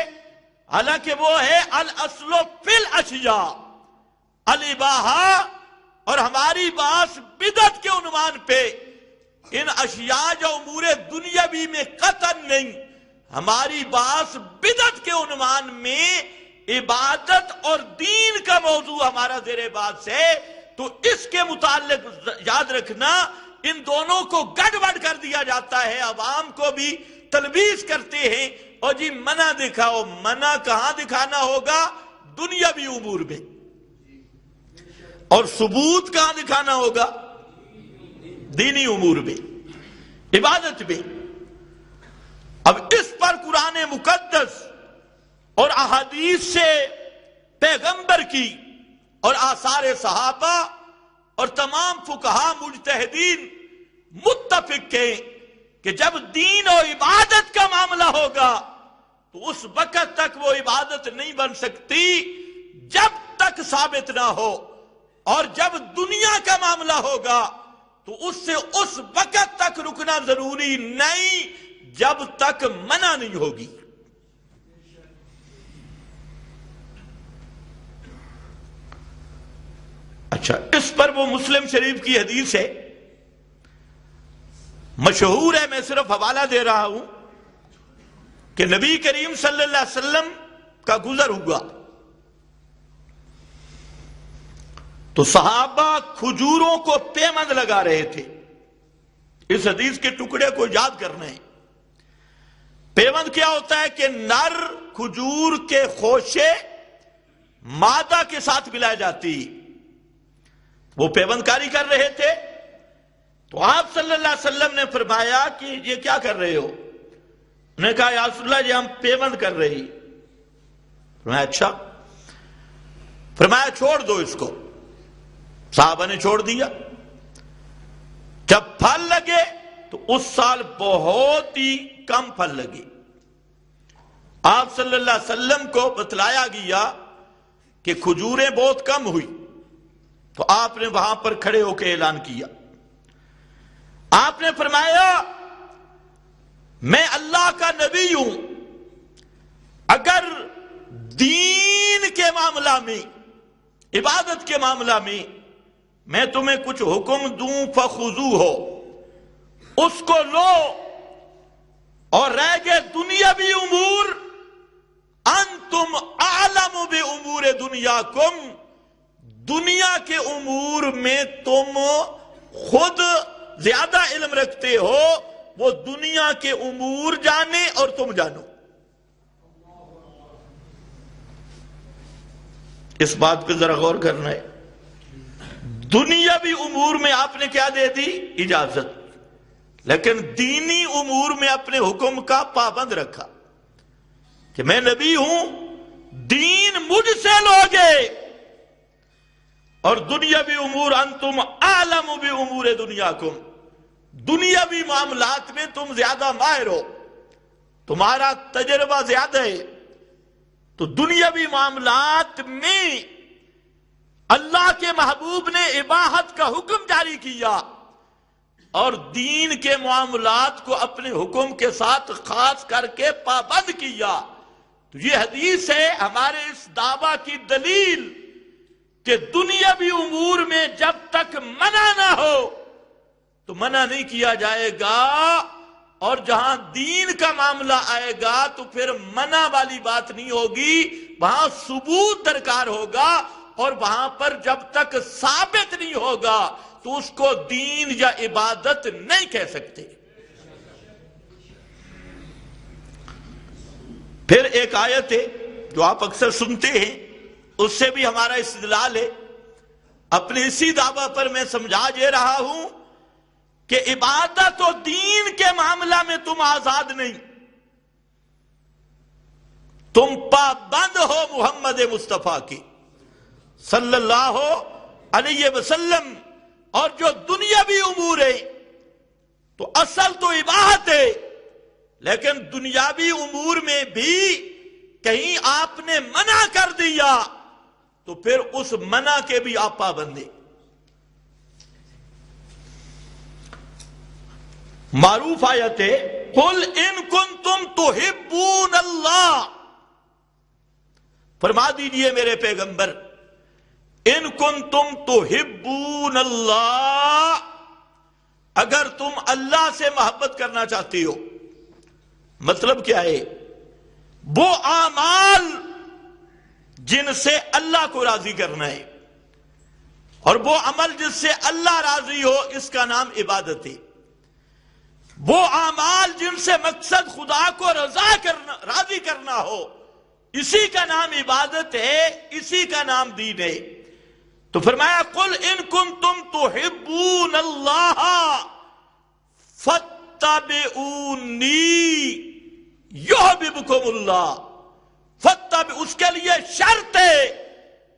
[SPEAKER 1] حالانکہ وہ ہے الاصل فی الاشیاء الاباحہ، اور ہماری بات بدعت کے عنوان پہ ان اشیاء جو امور دنیاوی میں قطعاً نہیں، ہماری بات بدعت کے عنوان میں عبادت اور دین کا موضوع ہمارا زیر بات ہے۔ تو اس کے متعلق یاد رکھنا، ان دونوں کو گڑبڑ کر دیا جاتا ہے، عوام کو بھی تلبیس کرتے ہیں، اور جی منع دکھاؤ۔ منع کہاں دکھانا ہوگا؟ دنیاوی امور میں، اور ثبوت کہاں دکھانا ہوگا؟ دینی امور میں، عبادت میں۔ اب اس پر قرآن مقدس اور احادیث سے پیغمبر کی اور آثار صحابہ اور تمام فقہا مجتہدین متفق ہیں کہ جب دین اور عبادت کا معاملہ ہوگا تو اس وقت تک وہ عبادت نہیں بن سکتی جب تک ثابت نہ ہو، اور جب دنیا کا معاملہ ہوگا تو اس سے اس وقت تک رکنا ضروری نہیں جب تک منع نہیں ہوگی۔ اچھا، اس پر وہ مسلم شریف کی حدیث ہے، مشہور ہے، میں صرف حوالہ دے رہا ہوں کہ نبی کریم صلی اللہ علیہ وسلم کا گزر ہوا تو صحابہ کھجوروں کو پیمند لگا رہے تھے۔ اس حدیث کے ٹکڑے کو یاد کرنا ہے۔ پیمند کیا ہوتا ہے کہ نر کھجور کے خوشے مادہ کے ساتھ ملائے جاتی، وہ پیمند کاری کر رہے تھے۔ تو آپ صلی اللہ علیہ وسلم نے فرمایا کہ یہ کیا کر رہے ہو؟ انہوں نے کہا یا رسول اللہ، یہ ہم پیمند کر رہے ہیں۔ فرمایا اچھا، فرمایا چھوڑ دو اس کو۔ صحابہ نے چھوڑ دیا۔ جب پھل لگے تو اس سال بہت ہی کم پھل لگے۔ آپ صلی اللہ علیہ وسلم کو بتلایا گیا کہ کھجوریں بہت کم ہوئی، تو آپ نے وہاں پر کھڑے ہو کے اعلان کیا۔ آپ نے فرمایا میں اللہ کا نبی ہوں، اگر دین کے معاملہ میں، عبادت کے معاملہ میں تمہیں کچھ حکم دوں فخذوہ ہو، اس کو لو، اور رہ گئے دنیاوی امور، انتم اعلم بامور دنیاکم، دنیا کے امور میں تم خود زیادہ علم رکھتے ہو، وہ دنیا کے امور جانے اور تم جانو۔ اس بات کو ذرا غور کرنا ہے. دنیاوی امور میں آپ نے کیا دے دی؟ اجازت. لیکن دینی امور میں اپنے حکم کا پابند رکھا کہ میں نبی ہوں، دین مجھ سے لوگے، اور دنیاوی امور انتم اعلم بامور دنیاکم، دنیاوی معاملات میں تم زیادہ ماہر ہو، تمہارا تجربہ زیادہ ہے. تو دنیاوی معاملات میں اللہ کے محبوب نے اباحت کا حکم جاری کیا، اور دین کے معاملات کو اپنے حکم کے ساتھ خاص کر کے پابند کیا. تو یہ حدیث ہے ہمارے اس دعویٰ کی دلیل کہ دنیاوی امور میں جب تک منع نہ ہو تو منع نہیں کیا جائے گا، اور جہاں دین کا معاملہ آئے گا تو پھر منع والی بات نہیں ہوگی، وہاں ثبوت درکار ہوگا، اور وہاں پر جب تک ثابت نہیں ہوگا تو اس کو دین یا عبادت نہیں کہہ سکتے. پھر ایک آیت ہے جو آپ اکثر سنتے ہیں، اس سے بھی ہمارا استدلال ہے. اپنے اسی دعویٰ پر میں سمجھا دے رہا ہوں کہ عبادت و دین کے معاملہ میں تم آزاد نہیں، تم پابند ہو محمد مصطفیٰ کی صلی اللہ علیہ وسلم. اور جو دنیاوی امور ہے تو اصل تو اباحت ہے، لیکن دنیاوی امور میں بھی کہیں آپ نے منع کر دیا تو پھر اس منع کے بھی آپ پابندے. معروف آیت ہے قل ان کنتم تحبون اللہ، فرما دیجئے میرے پیغمبر ان کنتم تحبون اللہ، اگر تم اللہ سے محبت کرنا چاہتے ہو. مطلب کیا ہے؟ وہ اعمال جن سے اللہ کو راضی کرنا ہے، اور وہ عمل جس سے اللہ راضی ہو، اس کا نام عبادت ہے. وہ اعمال جن سے مقصد خدا کو راضی کرنا ہو، اسی کا نام عبادت ہے، اسی کا نام دین ہے. تو فرمایا قل ان کنتم تحبون اللہ فاتبعونی یحببکم اللہ. اس کے لیے شرط ہے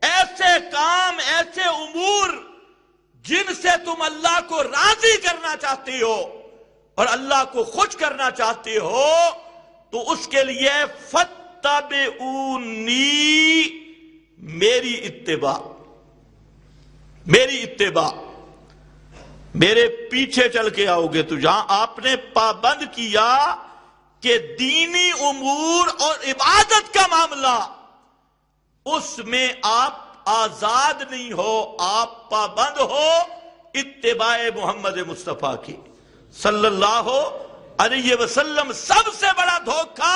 [SPEAKER 1] ایسے کام، ایسے امور جن سے تم اللہ کو راضی کرنا چاہتے ہو اور اللہ کو خوش کرنا چاہتے ہو، تو اس کے لیے فاتبعونی، میری اتباع، میری اتباع، میرے پیچھے چل کے آؤ گے. تو جہاں آپ نے پابند کیا کہ دینی امور اور عبادت کا معاملہ، اس میں آپ آزاد نہیں ہو، آپ پابند ہو اتباع محمد مصطفیٰ کی صلی اللہ علیہ وسلم. سب سے بڑا دھوکہ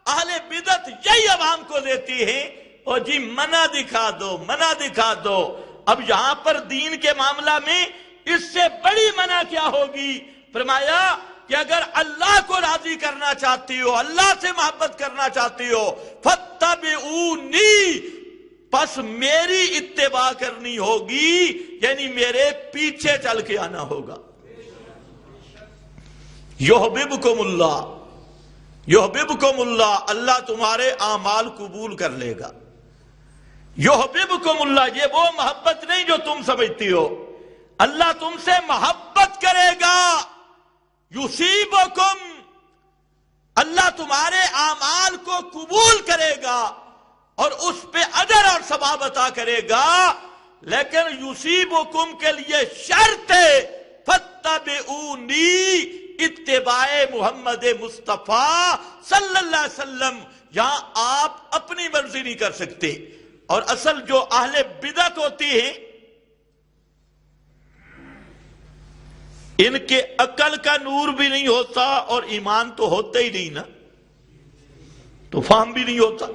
[SPEAKER 1] اہل بدعت یہی عوام کو دیتی ہیں، اور جی منع دکھا دو، منع دکھا دو. اب یہاں پر دین کے معاملہ میں اس سے بڑی منع کیا ہوگی؟ فرمایا کہ اگر اللہ کو راضی کرنا چاہتی ہو، اللہ سے محبت کرنا چاہتی ہو، فاتبعونی، پس میری اتباع کرنی ہوگی، یعنی میرے پیچھے چل کے آنا ہوگا. یحببکم اللہ، یحببکم اللہ، اللہ تمہارے اعمال قبول کر لے گا. یحببکم اللہ، یہ وہ محبت نہیں جو تم سمجھتی ہو. اللہ تم سے محبت کرے گا. یصیبکم، اللہ تمہارے اعمال کو قبول کرے گا اور اس پہ اجر اور ثواب عطا کرے گا. لیکن یصیبکم کے لیے شرط ہے فاتبعونی، اتباع محمد مصطفیٰ صلی اللہ علیہ وسلم. یہاں آپ اپنی مرضی نہیں کر سکتے. اور اصل جو اہل بدعت ہوتی ہیں، ان کے عقل کا نور بھی نہیں ہوتا اور ایمان تو ہوتا ہی نہیں نا، تو فہم بھی نہیں ہوتا.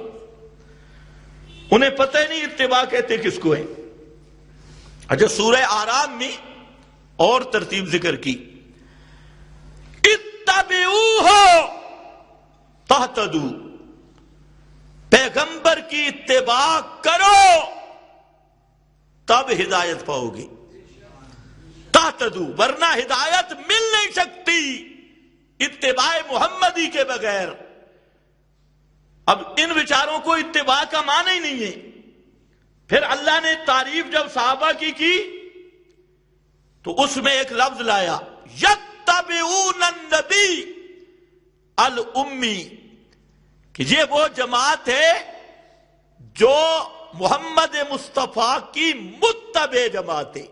[SPEAKER 1] انہیں پتہ ہی نہیں اتباع کہتے کس کو ہے. اچھا، سورہ اعراف میں اور ترتیب ذکر کی، اتبعوہ تہتدوا، پیغمبر کی اتباع کرو تب ہدایت پاؤ گے، تہتدوا، ورنہ ہدایت مل نہیں سکتی اتباع محمدی کے بغیر۔ اب ان بیچاروں کو اتباع کا معنی ہی نہیں ہے۔ پھر اللہ نے تعریف جب صحابہ کی تو اس میں ایک لفظ لایا، یتبعون النبی الامی، کہ یہ وہ جماعت ہے جو محمد مصطفیٰ کی متبع جماعت ہے۔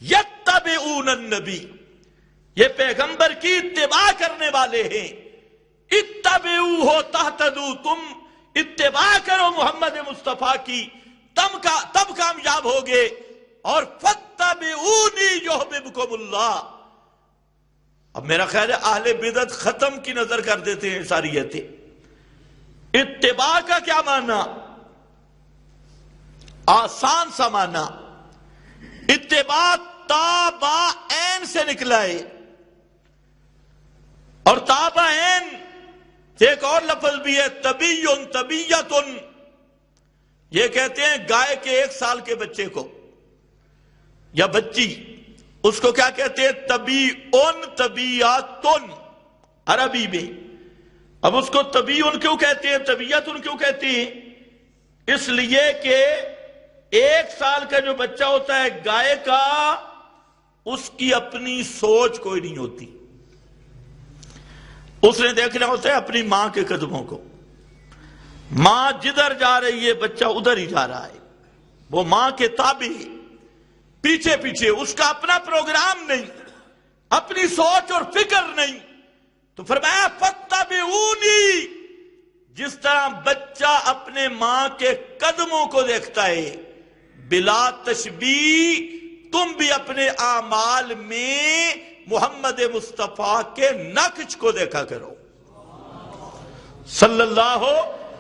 [SPEAKER 1] یتبعون النبی، یہ پیغمبر کی اتباع کرنے والے ہیں۔ اتبعوہ تہتدوا، تم اتباع کرو محمد مصطفیٰ کی، تب کامیاب ہوگے۔ اور فاتبعونی یحببکم اللہ۔ اب میرا خیال ہے اہل بدعت ختم کی نظر کر دیتے ہیں ساری ایتیں۔ اتباع کا کیا معنی؟ آسان سا معنی، اتباع تابع عین سے نکلا ہے، اور تابع عین ایک اور لفظ بھی ہے، طبیٌ طبیۃٌ، یہ کہتے ہیں گائے کے 1 سال کے بچے کو یا بچی، اس کو کیا کہتے ہیں؟ طبیعٌ طبیعۃٌ عربی میں۔ اب اس کو طبیعٌ کیوں کہتے ہیں، طبیعۃٌ کیوں کہتے ہیں؟ اس لیے کہ 1 سال کا جو بچہ ہوتا ہے گائے کا، اس کی اپنی سوچ کوئی نہیں ہوتی، اس نے دیکھنا ہوتا ہے اپنی ماں کے قدموں کو۔ ماں جدھر جا رہی ہے بچہ ادھر ہی جا رہا ہے، وہ ماں کے تابع، پیچھے پیچھے، اس کا اپنا پروگرام نہیں، اپنی سوچ اور فکر نہیں۔ تو فرمایا فاتبعونی، جس طرح بچہ اپنے ماں کے قدموں کو دیکھتا ہے، بلا تشبیہ تم بھی اپنے اعمال میں محمد مصطفیٰ کے نقش کو دیکھا کرو صلی اللہ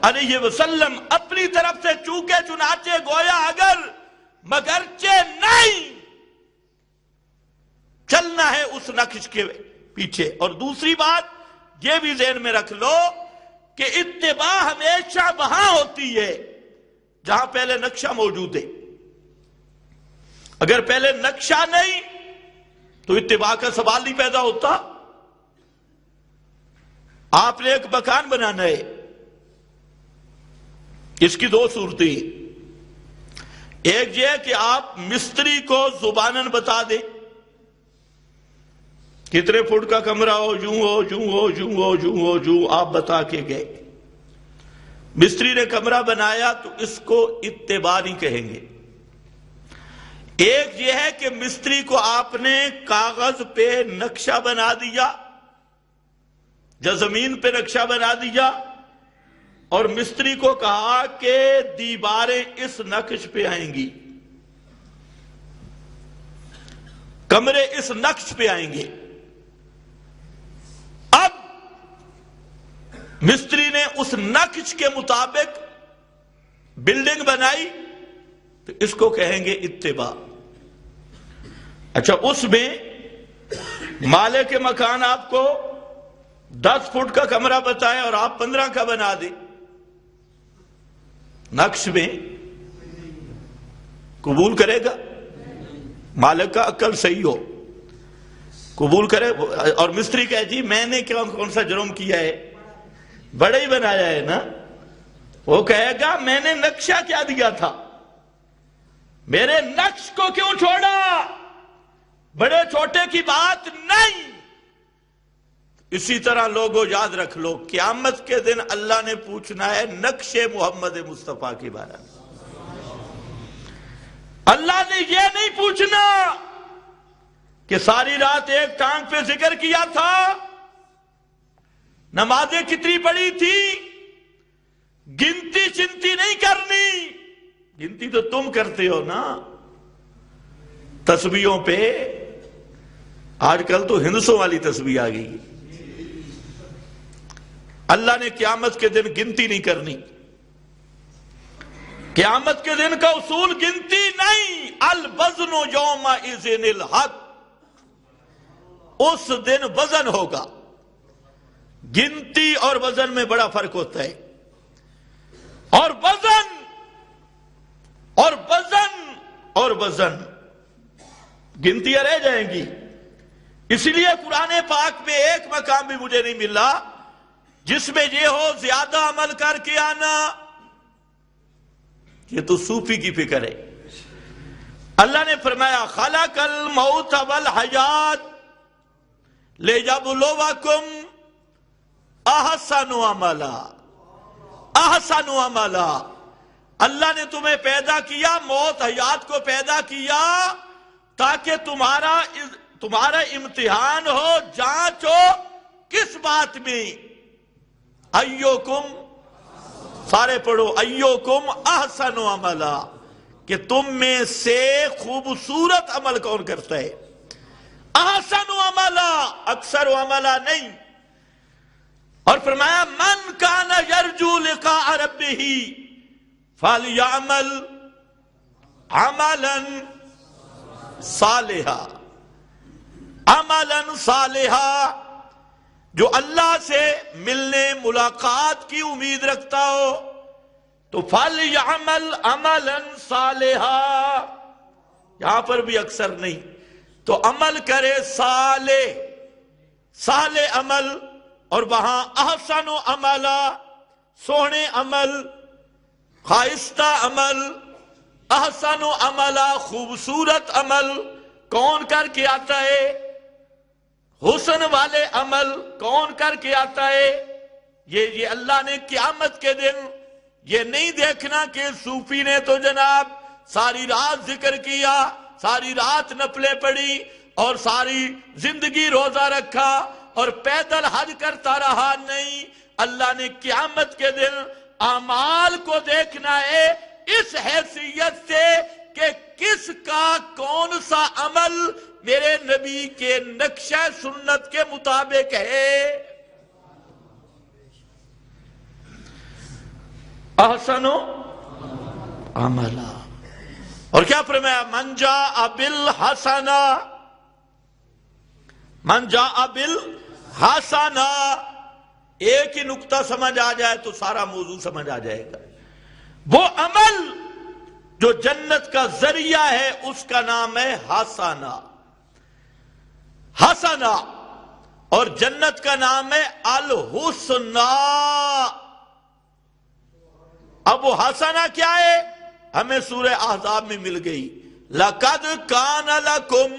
[SPEAKER 1] علیہ وسلم۔ اپنی طرف سے چونکے چنانچہ گویا اگر مگرچہ نہیں، چلنا ہے اس نقش کے پیچھے۔ اور دوسری بات یہ بھی ذہن میں رکھ لو کہ اتباع ہمیشہ وہاں ہوتی ہے جہاں پہلے نقشہ موجود ہے۔ اگر پہلے نقشہ نہیں تو اتباع کا سوال نہیں پیدا ہوتا۔ آپ نے ایک مکان بنانا ہے، اس کی 2 صورتیں، ایک یہ ہے کہ آپ مستری کو زباناً بتا دیں کتنے فٹ کا کمرہ ہو، یوں ہو، یوں ہو، یوں ہو، یوں ہو، یوں آپ بتا کے گئے، مستری نے کمرہ بنایا تو اس کو اتباع نہیں کہیں گے۔ ایک یہ ہے کہ مستری کو آپ نے کاغذ پہ نقشہ بنا دیا یا زمین پہ نقشہ بنا دیا، اور مستری کو کہا کہ دیواریں اس نقش پہ آئیں گی، کمرے اس نقش پہ آئیں گے۔ اب مستری نے اس نقش کے مطابق بلڈنگ بنائی تو اس کو کہیں گے اتباع۔ اچھا، اس میں مالک کے مکان آپ کو 10 فٹ کا کمرہ بتائے اور آپ 15 کا بنا دیں، نقش میں قبول کرے گا؟ مالک کا عقل صحیح ہو قبول کرے، اور مستری کہے جی میں نے کون سا جرم کیا ہے، بڑا ہی بنایا ہے نا، وہ کہے گا میں نے نقشہ کیا دیا تھا، میرے نقش کو کیوں چھوڑا، بڑے چھوٹے کی بات نہیں۔ اسی طرح لوگوں یاد رکھ لو، قیامت کے دن اللہ نے پوچھنا ہے نقش محمد مصطفیٰ کے بارے میں۔ اللہ نے یہ نہیں پوچھنا کہ ساری رات ایک ٹانگ پہ ذکر کیا تھا، نمازیں کتنی پڑھی تھی، گنتی چنتی نہیں کرنی، گنتی تو تم کرتے ہو نا تسبیحوں پہ، آج کل تو ہندسوں والی تسبیح آ گئی۔ اللہ نے قیامت کے دن گنتی نہیں کرنی، قیامت کے دن کا اصول گنتی نہیں، الوزن یومئذ الحق، اس دن وزن ہوگا، گنتی اور وزن میں بڑا فرق ہوتا ہے، اور وزن اور وزن، گنتیاں رہ جائیں گی۔ اس لیے قرآن پاک میں ایک مقام بھی مجھے نہیں ملا جس میں یہ ہو زیادہ عمل کر کے آنا۔ یہ تو صوفی کی فکر ہے۔ اللہ نے فرمایا خلق الموت والحیات لیبلوکم احسن عملا، احسن عملا۔ اللہ نے تمہیں پیدا کیا، موت حیات کو پیدا کیا تاکہ تمہارا امتحان ہو، جانچ ہو۔ کس بات میں؟ ایوکم، سارے پڑھو، ایوکم احسن عملا، کہ تم میں سے خوبصورت عمل کون کرتا ہے؟ احسن عملا، اکثر عملا نہیں۔ اور فرمایا من کان یرجو لقاء ربہ فلیعمل عملا صالحا، عملا صالحا۔ جو اللہ سے ملنے ملاقات کی امید رکھتا ہو تو فلیعمل عملا صالحا، یہاں پر بھی اکثر نہیں، تو عمل کرے صالح، صالح عمل، اور وہاں احسن عملا، سونے عمل، خائستہ عمل، احسن عملا، خوبصورت عمل کون کر کے آتا ہے؟ حسن والے عمل کون کر کے آتا ہے؟ یہ اللہ نے قیامت کے دن یہ نہیں دیکھنا کہ صوفی نے تو جناب ساری رات ذکر کیا، ساری رات نفلیں پڑھی اور ساری زندگی روزہ رکھا اور پیدل حج کرتا رہا۔ نہیں، اللہ نے قیامت کے دن اعمال کو دیکھنا ہے اس حیثیت سے کہ کس کا کون سا عمل میرے نبی کے نقشہ سنت کے مطابق ہے۔ احسن عملا، اور کیا فرمایا؟ من جاء بالحسنہ، من جاء بالحسنہ۔ ایک ہی نقطہ سمجھ آ جائے تو سارا موضوع سمجھ آ جائے گا۔ وہ عمل جو جنت کا ذریعہ ہے اس کا نام ہے حسنہ، حسنہ، اور جنت کا نام ہے الحسنہ۔ اب وہ حسنہ کیا ہے؟ ہمیں سورہ احزاب میں مل گئی، لَقَدْ كَانَ لَكُمْ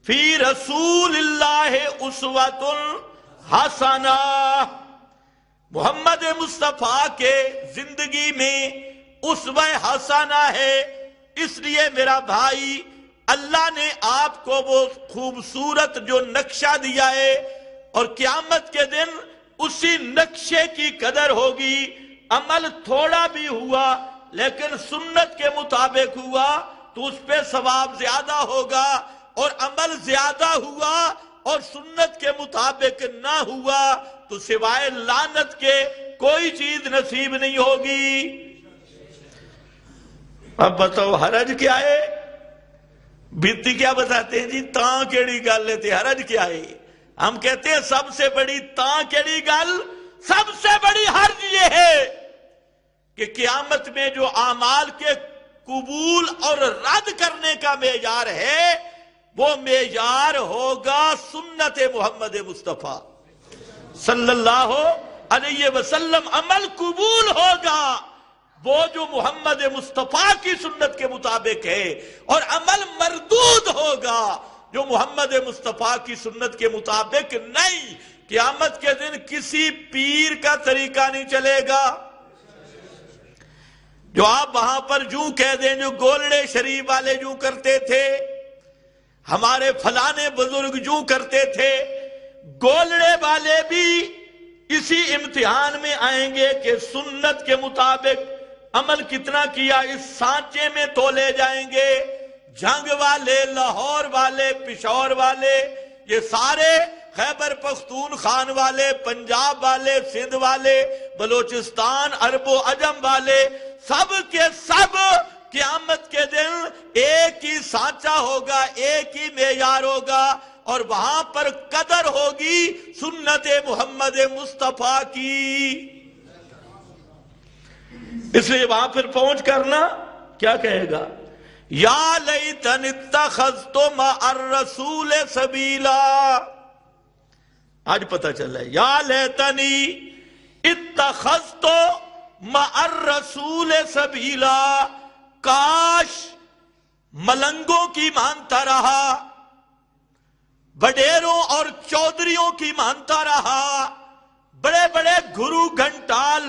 [SPEAKER 1] فِي رَسُولِ اللَّهِ أُسْوَةٌ حَسَنَةٌ۔ محمد مصطفیٰ کے زندگی میں اسوہ حسنہ ہے۔ اس لیے میرا بھائی، اللہ نے آپ کو وہ خوبصورت جو نقشہ دیا ہے اور قیامت کے دن اسی نقشے کی قدر ہوگی۔ عمل تھوڑا بھی ہوا لیکن سنت کے مطابق ہوا تو اس پہ ثواب زیادہ ہوگا، اور عمل زیادہ ہوا اور سنت کے مطابق نہ ہوا تو سوائے لعنت کے کوئی چیز نصیب نہیں ہوگی۔ اب بتاؤ حرج کیا ہے؟ بیتی کیا بتاتے ہیں جی؟ تاں کیڑی گل لیتے، حرج کیا ہے؟ ہم کہتے ہیں سب سے بڑی تاں کیڑی گل، سب سے بڑی حرج یہ ہے کہ قیامت میں جو اعمال کے قبول اور رد کرنے کا معیار ہے وہ معیار ہوگا سنت محمد مصطفیٰ صلی اللہ علیہ وسلم۔ عمل قبول ہوگا وہ جو محمد مصطفیٰ کی سنت کے مطابق ہے، اور عمل مردود ہوگا جو محمد مصطفیٰ کی سنت کے مطابق نہیں۔ قیامت کے دن کسی پیر کا طریقہ نہیں چلے گا۔ جو آپ وہاں پر یوں کہہ دیں جو گولڑے شریف والے یوں کرتے تھے، ہمارے فلانے بزرگ یوں کرتے تھے، گولڑے والے بھی اسی امتحان میں آئیں گے کہ سنت کے مطابق عمل کتنا کیا، اس سانچے میں تولے جائیں گے۔ جنگ والے، لاہور والے، پشاور والے، یہ سارے خیبر پختونخوا والے، پنجاب والے، سندھ والے، بلوچستان، عرب و عجم والے، سب کے سب قیامت کے دن ایک ہی سانچہ ہوگا، ایک ہی معیار ہوگا، اور وہاں پر قدر ہوگی سنت محمد مصطفیٰ کی۔ اس لیے وہاں پر پہنچ کرنا کیا کہے گا؟ یا لیتنی اتخذت مع الرسول سبیلا. آج پتہ چل رہا ہے یا لیتنی اتخذت مع الرسول سبیلا. کاش ملنگوں کی مانتا رہا، بڈیروں اور چودھریوں کی مانتا رہا، بڑے بڑے گرو گھنٹال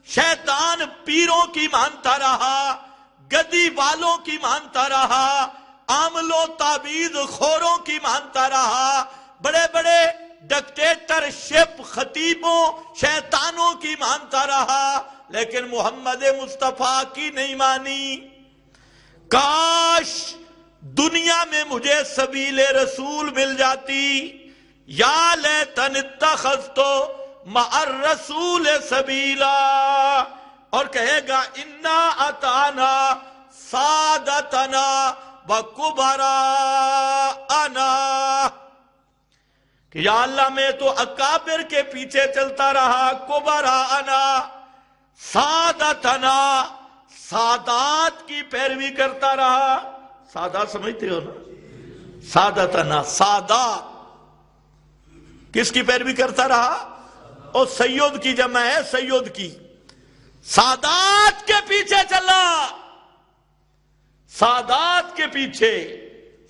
[SPEAKER 1] شیطان پیروں کی مانتا رہا، گدی والوں کی مانتا رہا، عامل و تعویذ خوروں کی مانتا رہا، بڑے بڑے ڈکٹیٹر شپ خطیبوں شیطانوں کی مانتا رہا، لیکن محمد مصطفیٰ کی نہیں مانی. کاش دنیا میں مجھے سبیل رسول مل جاتی. یا لیتنی اتخذت مع الرسول سبیلا. اور کہے گا انا اطعنا سادتنا وکبراءنا، کہ یا اللہ میں تو اکابر کے پیچھے چلتا رہا، کبراءنا سادتنا سادات کی پیروی کرتا رہا. سادات سمجھتے ہو نا؟ سادتنا سادات کس کی پیروی کرتا رہا؟ اور سید کی جمع ہے، سید کی. سادات کے پیچھے چلا، سادات کے پیچھے،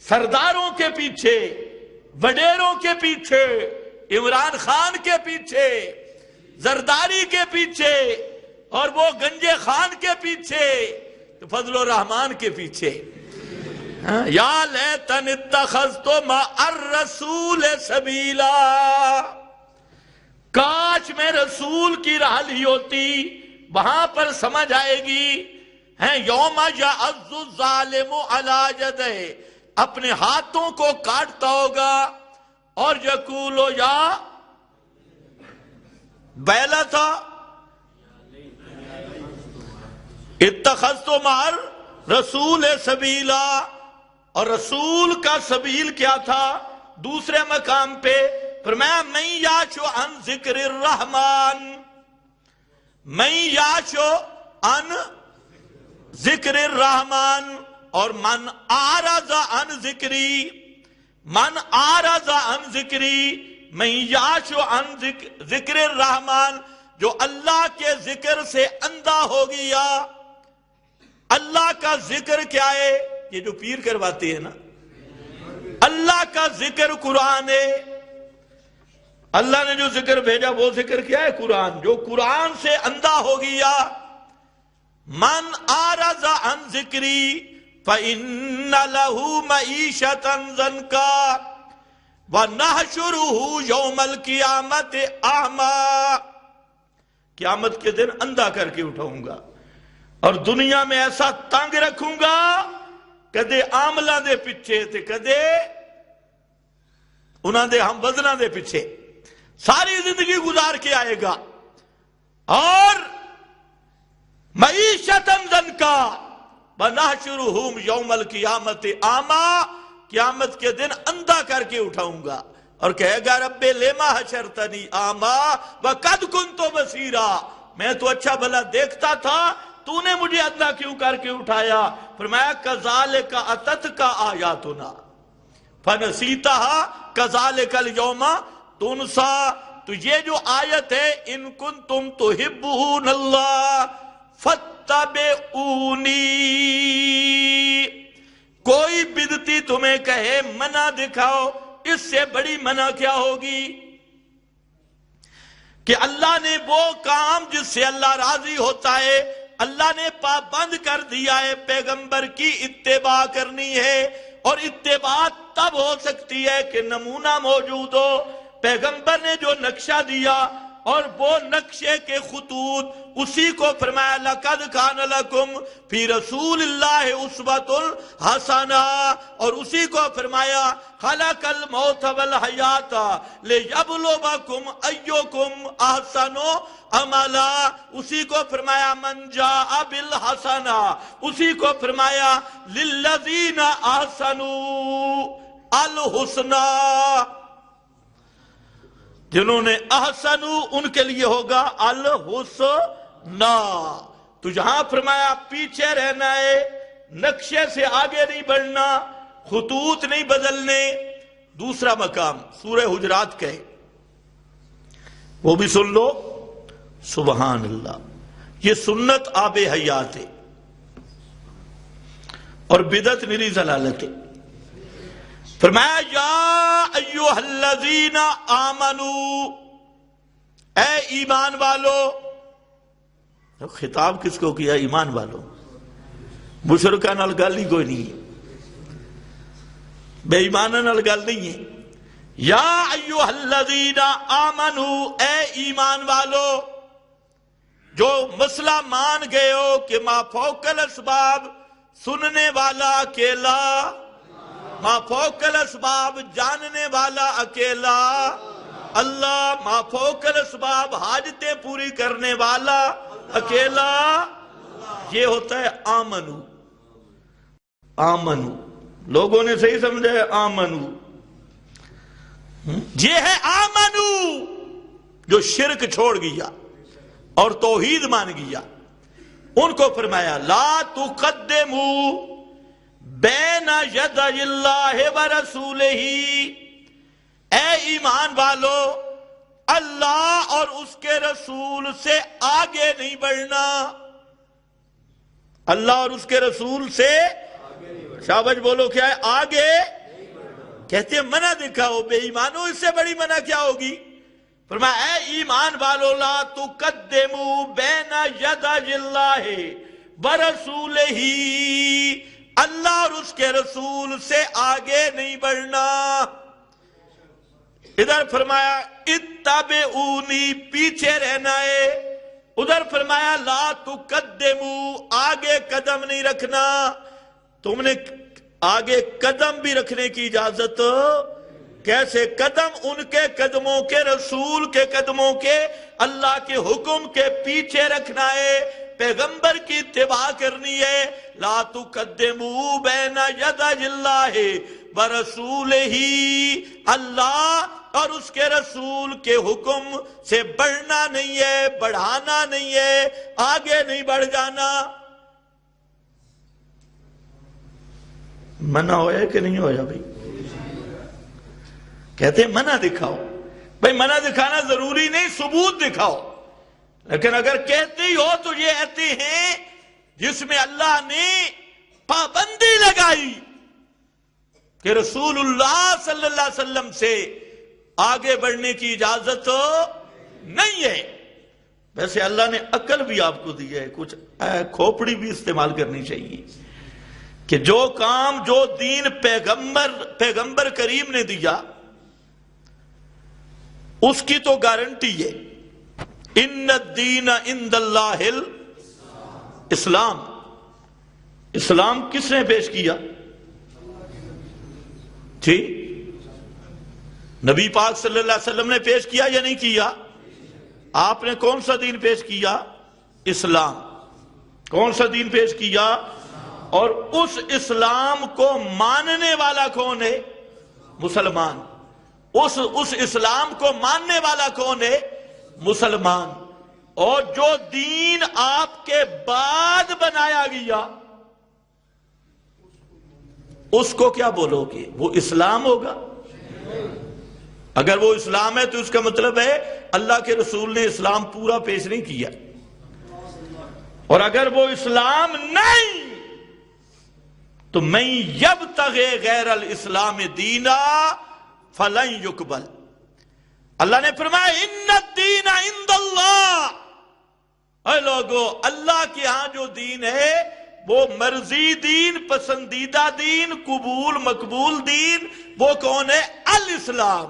[SPEAKER 1] سرداروں کے پیچھے، وڈیروں کے پیچھے، عمران خان کے پیچھے، زرداری کے پیچھے، اور وہ گنجے خان کے پیچھے، فضل الرحمان کے پیچھے. یا لیتنی اتخذت مع الرسول سبیلا. کاش میں رسول کی راہ لی ہوتی. وہاں پر سمجھ آئے گی یوم یعض الظالم علی یدیہ، اپنے ہاتھوں کو کاٹتا ہوگا اور یقول یا بیلا تھا اتخذت مع الرسول سبیلا. اور رسول کا سبیل کیا تھا؟ دوسرے مقام پہ فرمایا من یعش عن ذکر الرحمن، من یعش عن ذکر الرحمن، اور من اعرض عن ذکری، من اعرض عن ذکری، من یعش عن ذکر الرحمن، جو اللہ کے ذکر سے اندھا ہو گیا. اللہ کا ذکر کیا ہے؟ یہ جو پیر کرواتے ہیں نا، اللہ کا ذکر قرآن ہے. اللہ نے جو ذکر بھیجا وہ ذکر کیا ہے؟ قرآن. جو قرآن سے اندھا ہو گیا، من اعرض عن ذکری فإن له معیشة ضنکا ونحشره یوم القیامت اعمی. قیامت کے دن اندھا کر کے اٹھاؤں گا اور دنیا میں ایسا تنگ رکھوں گا، کدے عاملہ دے پیچھے تے کدے انہاں دے ہم وزنہ دے پیچھے ساری زندگی گزار کے آئے گا. اور معیشتاً ضنکا ونحشرہم یوم القیامت اعمی، قیامت کے دن اندھا کر کے اٹھاؤں گا اور کہے گا رب لما حشرتنی اعمی وقد کنت بصیرا. میں تو اچھا بھلا دیکھتا تھا، تو نے مجھے اندھا کیوں کر کے اٹھایا؟ فرمایا کذالک اتتک آیاتنا فنسیتہا کذالک اليوم تنسا. تو یہ جو آیت ہے ان کنتم تحبون اللہ فاتبعونی، کوئی بدعتی تمہیں کہے منع دکھاؤ، اس سے بڑی منع کیا ہوگی کہ اللہ نے وہ کام جس سے اللہ راضی ہوتا ہے اللہ نے پابند کر دیا ہے. پیغمبر کی اتباع کرنی ہے، اور اتباع تب ہو سکتی ہے کہ نمونہ موجود ہو. پیغمبر نے جو نقشہ دیا اور وہ نقشے کے خطوط، اسی کو فرمایا لَقَدْ كَانَ لَكُمْ فِي رَسُولِ اللَّهِ أُسْوَةٌ حَسَنَةٌ، اور اسی کو فرمایا خَلَقَ الْمَوْتَ وَالْحَيَاةَ لِيَبْلُوَكُمْ أَيُّكُمْ أَحْسَنُ عَمَلًا، اسی کو فرمایا مَنْ جَاءَ بِالْحَسَنَةِ، اسی کو فرمایا لِلَّذِينَ أَحْسَنُوا الْحُسْنَى، جنہوں نے احسنو ان کے لیے ہوگا الحسنہ. تو جہاں فرمایا پیچھے رہنا ہے نقشے سے آگے نہیں بڑھنا، خطوط نہیں بدلنے۔ دوسرا مقام سورہ حجرات کا ہے، وہ بھی سن لو۔ سبحان اللہ، یہ سنت آب حیات ہے اور بدعت نری ضلالت ہے۔ فرمایا یا ایھا الذین آمنو، اے ایمان والو۔ خطاب کس کو کیا؟ ایمان والو۔ مشرکاں نال گل ہی کوئی نہیں ہے، بے ایماناں نال گل نہیں ہے۔ یا ایھا الذین آمنو، اے ایمان والو جو مسئلہ مان گئے ہو کہ ما فوق الاسباب سننے والا اکیلا، ما فوق الاسباب جاننے والا اکیلا اللہ، ما فوق الاسباب حاجتیں پوری کرنے والا اکیلا، یہ ہوتا ہے آمنو۔ آمنو لوگوں نے صحیح سمجھا ہے، آمنو یہ ہے آمنو جو شرک چھوڑ گیا اور توحید مان گیا۔ ان کو فرمایا لا تقدموا بین یدی اللہ ورسولہ، اے ایمان والو اللہ اور اس کے رسول سے آگے نہیں بڑھنا۔ اللہ اور اس کے رسول سے شاباش بولو، کیا ہے؟ آگے کہتے ہیں منع دکھاؤ، بے ایمانو اس سے بڑی منع کیا ہوگی؟ فرمایا اے ایمان والو لا تقدموا بین یدی اللہ ورسولہ، اللہ اور اس کے رسول سے آگے نہیں بڑھنا۔ ادھر فرمایا اتبعونی، پیچھے رہنا ہے۔ ادھر فرمایا لا تقدموا، آگے قدم نہیں رکھنا۔ تم نے آگے قدم بھی رکھنے کی اجازت کیسے؟ قدم ان کے قدموں کے، رسول کے قدموں کے، اللہ کے حکم کے پیچھے رکھنا ہے، پیغمبر کی اتباع کرنی ہے۔ لا تقدموا بین یدی اللہ ورسولہ، اللہ اور اس کے رسول کے حکم سے بڑھنا نہیں ہے، بڑھانا نہیں ہے، آگے نہیں بڑھ جانا۔ منع ہویا کہ نہیں ہویا بھائی؟ کہتے ہیں منع دکھاؤ۔ بھائی منع دکھانا ضروری نہیں، ثبوت دکھاؤ۔ لیکن اگر کہتے ہی ہو تو یہ ایتے ہیں جس میں اللہ نے پابندی لگائی کہ رسول اللہ صلی اللہ علیہ وسلم سے آگے بڑھنے کی اجازت نہیں ہے۔ ویسے اللہ نے عقل بھی آپ کو دی ہے، کچھ کھوپڑی بھی استعمال کرنی چاہیے کہ جو کام جو دین پیغمبر کریم نے دیا اس کی تو گارنٹی ہے۔ ان الدین عند اللہ الاسلام، اسلام کس نے پیش کیا؟ جی نبی پاک صلی اللہ علیہ وسلم نے پیش کیا یا نہیں کیا؟ آپ نے کون سا دین پیش کیا؟ اسلام۔ کون سا دین پیش کیا؟ اور اس اسلام کو ماننے والا کون ہے؟ مسلمان۔ اس اسلام کو ماننے والا کون ہے؟ مسلمان۔ اور جو دین آپ کے بعد بنایا گیا اس کو کیا بولو گے؟ وہ اسلام ہوگا؟ اگر وہ اسلام ہے تو اس کا مطلب ہے اللہ کے رسول نے اسلام پورا پیش نہیں کیا، اور اگر وہ اسلام نہیں تو من یبتغی غیر الاسلام دینا فلن یقبل۔ اللہ نے فرمایا ان الدین عند اللہ، اے لوگو اللہ کے ہاں جو دین ہے وہ مرضی دین، پسندیدہ دین، قبول مقبول دین، وہ کون ہے؟ الاسلام۔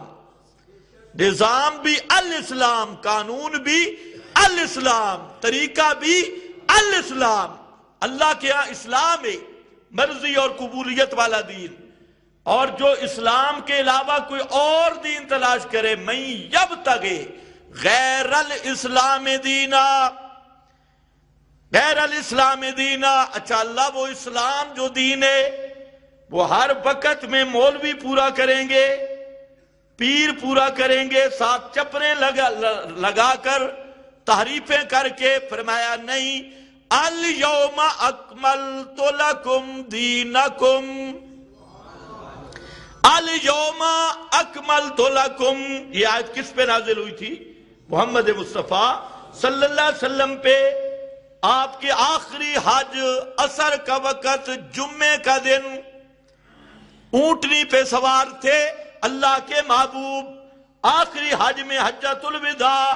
[SPEAKER 1] نظام بھی الاسلام، قانون بھی الاسلام، طریقہ بھی الاسلام۔ اللہ کے ہاں اسلام ہے، مرضی اور قبولیت والا دین۔ اور جو اسلام کے علاوہ کوئی اور دین تلاش کرے، من یبتغی غیر الاسلام دینا، غیر الاسلام دینا۔ اچھا اللہ وہ اسلام جو دین ہے وہ ہر وقت میں مولوی پورا کریں گے، پیر پورا کریں گے، ساتھ چپریں لگا کر تحریفیں کر کے؟ فرمایا نہیں، الیوم اکملت لکم دینکم، الیوم اکملت لکم، یہ آیت کس پہ نازل ہوئی تھی؟ محمد مصطفیٰ صلی اللہ علیہ وسلم پہ۔ آپ کے آخری حج، عصر کا وقت، جمعے کا دن، اونٹنی پہ سوار تھے اللہ کے محبوب، آخری حج میں حجۃ الوداع،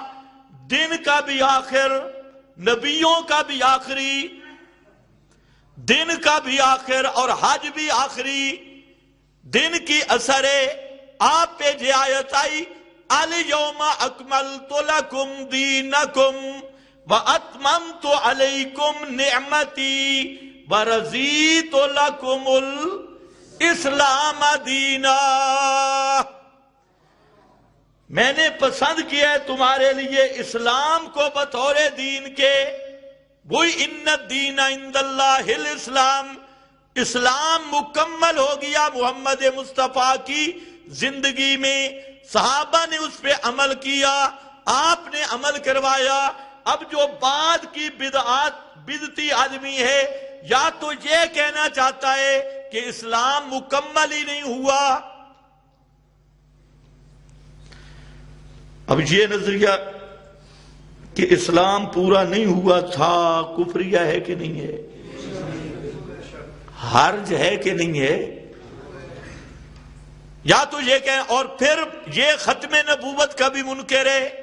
[SPEAKER 1] دن کا بھی آخر، نبیوں کا بھی آخری، دن کا بھی آخر اور حج بھی آخری دن کی اثر آپ پہ جو آیت آئی الیوم اکملت لکم دینکم واتممت علیکم نعمتی ورضیت لکم الاسلام دینا، میں نے پسند کیا ہے تمہارے لیے اسلام کو بطور دین کے، وہی ان الدین عند اللہ الاسلام، اسلام مکمل ہو گیا محمد مصطفیٰ کی زندگی میں، صحابہ نے اس پہ عمل کیا، آپ نے عمل کروایا۔ اب جو بعد کی بدعتی آدمی ہے یا تو یہ کہنا چاہتا ہے کہ اسلام مکمل ہی نہیں ہوا۔ اب یہ نظریہ کہ اسلام پورا نہیں ہوا تھا کفریہ ہے کہ نہیں ہے؟ حرج ہے کہ نہیں ہے؟ یا تو یہ کہیں، اور پھر یہ ختم نبوت کا بھی منکر ہے،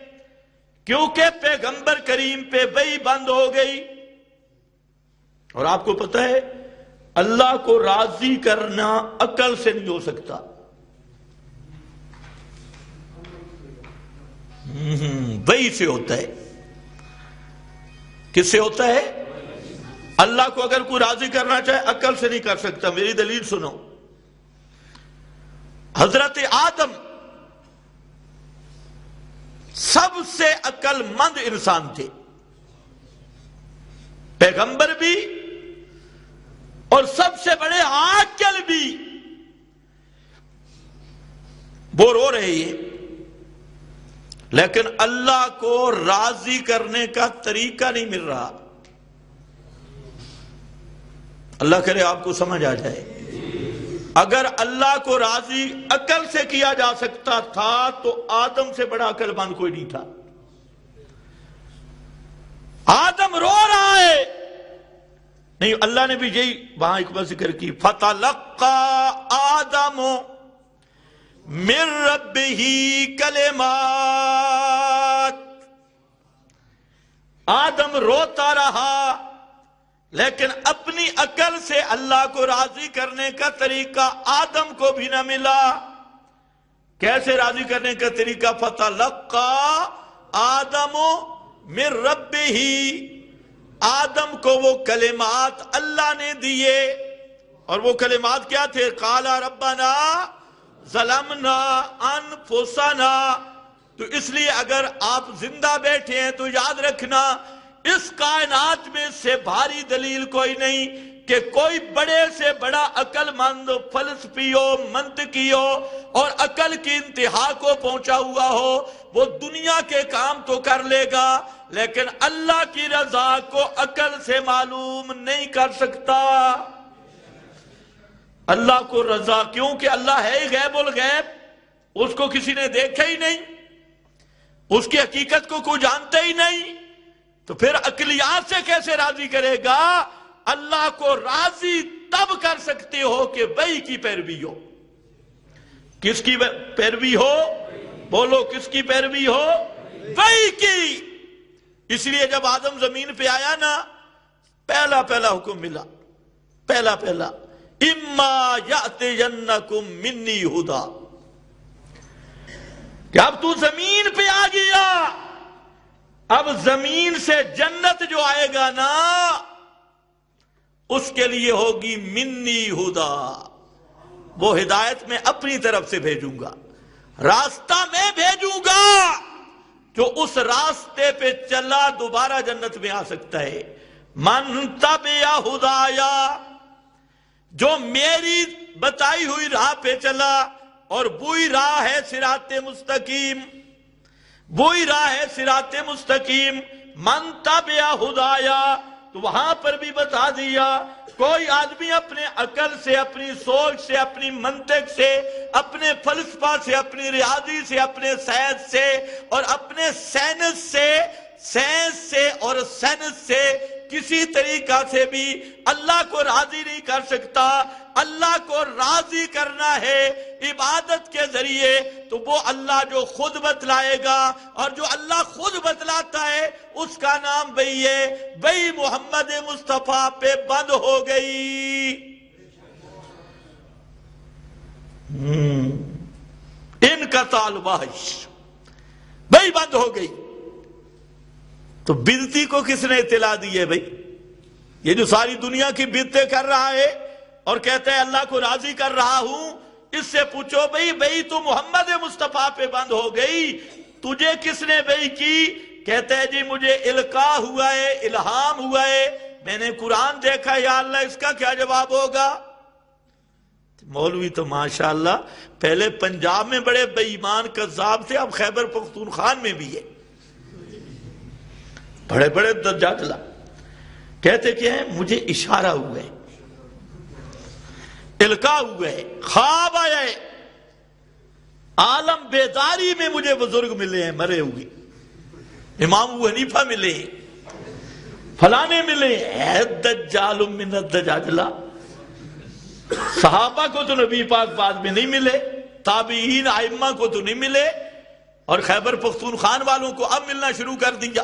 [SPEAKER 1] کیونکہ پیغمبر کریم پہ وحی بند ہو گئی۔ اور آپ کو پتہ ہے اللہ کو راضی کرنا عقل سے نہیں ہو سکتا، وحی سے ہوتا ہے۔ کس سے ہوتا ہے؟ اللہ کو اگر کوئی راضی کرنا چاہے عقل سے نہیں کر سکتا۔ میری دلیل سنو، حضرت آدم سب سے عقل مند انسان تھے، پیغمبر بھی اور سب سے بڑے عاقل بھی۔ وہ رو رہے ہیں، لیکن اللہ کو راضی کرنے کا طریقہ نہیں مل رہا۔ اللہ کرے آپ کو سمجھ آ جائے۔ اگر اللہ کو راضی عقل سے کیا جا سکتا تھا تو آدم سے بڑا عقل مند کوئی نہیں تھا۔ آدم رو رہا ہے، نہیں، اللہ نے بھی یہی وہاں ایک بار ذکر کی، فَتَلَقَّى آدَمُ مِن رَبِّهِ کلمات۔ آدم روتا رہا لیکن اپنی عقل سے اللہ کو راضی کرنے کا طریقہ آدم کو بھی نہ ملا۔ کیسے راضی کرنے کا طریقہ؟ فَتَلَقَّى آدَمُ مِن رَبِّهِ، آدم کو وہ کلمات اللہ نے دیے، اور وہ کلمات کیا تھے؟ قَالَ رَبَّنَا ظَلَمْنَا أَنفُسَنَا۔ تو اس لیے اگر آپ زندہ بیٹھے ہیں تو یاد رکھنا، اس کائنات میں سے بھاری دلیل کوئی نہیں کہ کوئی بڑے سے بڑا عقل مند فلسفی ہو، منطقی ہو اور عقل کی انتہا کو پہنچا ہوا ہو، وہ دنیا کے کام تو کر لے گا لیکن اللہ کی رضا کو عقل سے معلوم نہیں کر سکتا۔ اللہ کو رضا، کیونکہ اللہ ہے ہی غیب الغیب، اس کو کسی نے دیکھا ہی نہیں، اس کی حقیقت کو کوئی جانتا ہی نہیں، تو پھر عقلیات سے کیسے راضی کرے گا؟ اللہ کو راضی تب کر سکتے ہو کہ وحی کی پیروی ہو۔ کس کی پیروی ہو؟ بولو، کس کی پیروی ہو؟ وحی کی۔ اس لیے جب آدم زمین پہ آیا نا، پہلا حکم ملا، پہلا اما یأتینکم منی ہدا، کہ اب تو زمین پہ آ گیا، اب زمین سے جنت جو آئے گا نا اس کے لیے ہوگی منی ہدا، وہ ہدایت میں اپنی طرف سے بھیجوں گا، راستہ میں بھیجوں گا، جو اس راستے پہ چلا دوبارہ جنت میں آ سکتا ہے۔ من تبع ہدایا، جو میری بتائی ہوئی راہ پہ چلا، اور وہی راہ ہے صراط مستقیم، وہی راہ ہے صراط مستقیم۔ من تبع ہدایا، تو وہاں پر بھی بتا دیا کوئی آدمی اپنے عقل سے، اپنی سوچ سے، اپنی منطق سے، اپنے فلسفہ سے، اپنی ریاضی سے، اپنے سائنس سے اور اپنے سائنس سے اور سائنس سے کسی طریقہ سے بھی اللہ کو راضی نہیں کر سکتا۔ اللہ کو راضی کرنا ہے عبادت کے ذریعے، تو وہ اللہ جو خود بتلائے گا، اور جو اللہ خود بتلاتا ہے اس کا نام وہی ہے، وہی محمد مصطفیٰ پہ بند ہو گئی۔ ان کا طالباش وہی بند ہو گئی۔ تو بدعتی کو کس نے اطلاع دی ہے بھائی؟ یہ جو ساری دنیا کی بدعتیں کر رہا ہے اور کہتا ہے اللہ کو راضی کر رہا ہوں، اس سے پوچھو بھئی تو محمد مصطفیٰ پہ بند ہو گئی، تجھے کس نے بھئی کی؟ کہتا ہے جی مجھے القاء ہوا ہے، الہام ہوا ہے، میں نے قرآن دیکھا، یا اللہ اس کا کیا جواب ہوگا؟ مولوی تو ماشاءاللہ پہلے پنجاب میں بڑے بے ایمان کذاب تھے، اب خیبر پختونخوا میں بھی ہے، بڑے بڑے دجاجلہ کہتے کہ ہیں مجھے اشارہ ہوا ہے، القاء ہوا ہے، خواب آیا ہے، عالم بیداری میں مجھے بزرگ ملے ہیں مرے ہوئے، امام ابو حنیفہ ملے ہیں، فلانے ملے ہیں، دجال من الدجاجلہ۔ صحابہ کو تو نبی پاک بعد میں نہیں ملے، تابعین ائمہ کو تو نہیں ملے، اور خیبر پختونخوا والوں کو اب ملنا شروع کر دیا۔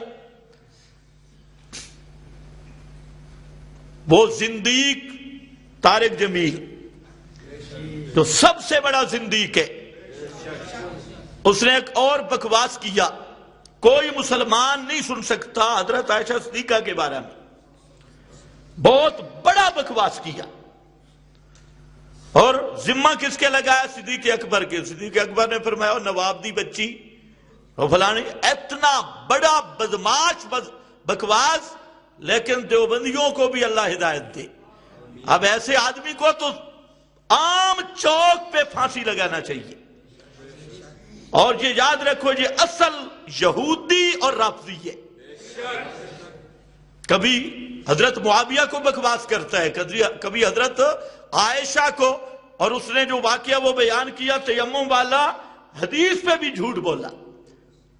[SPEAKER 1] وہ زندیق طارق جمیل جو سب سے بڑا زندیق ہے، اس نے ایک اور بکواس کیا، کوئی مسلمان نہیں سن سکتا حضرت عائشہ صدیقہ کے بارے میں، بہت بڑا بکواس کیا، اور ذمہ کس کے لگایا؟ صدیق اکبر کے۔ صدیق اکبر نے فرمایا نواب دی بچی اور فلانے، اتنا بڑا بدماش بکواس، لیکن دیوبندیوں کو بھی اللہ ہدایت دے۔ اب ایسے آدمی کو تو عام چوک پہ پھانسی لگانا چاہیے، اور یہ یاد رکھو یہ اصل یہودی اور رافضی ہے۔ کبھی حضرت معاویہ کو بکواس کرتا ہے، کبھی حضرت عائشہ کو، اور اس نے جو واقعہ وہ بیان کیا تیمم والا، حدیث پہ بھی جھوٹ بولا،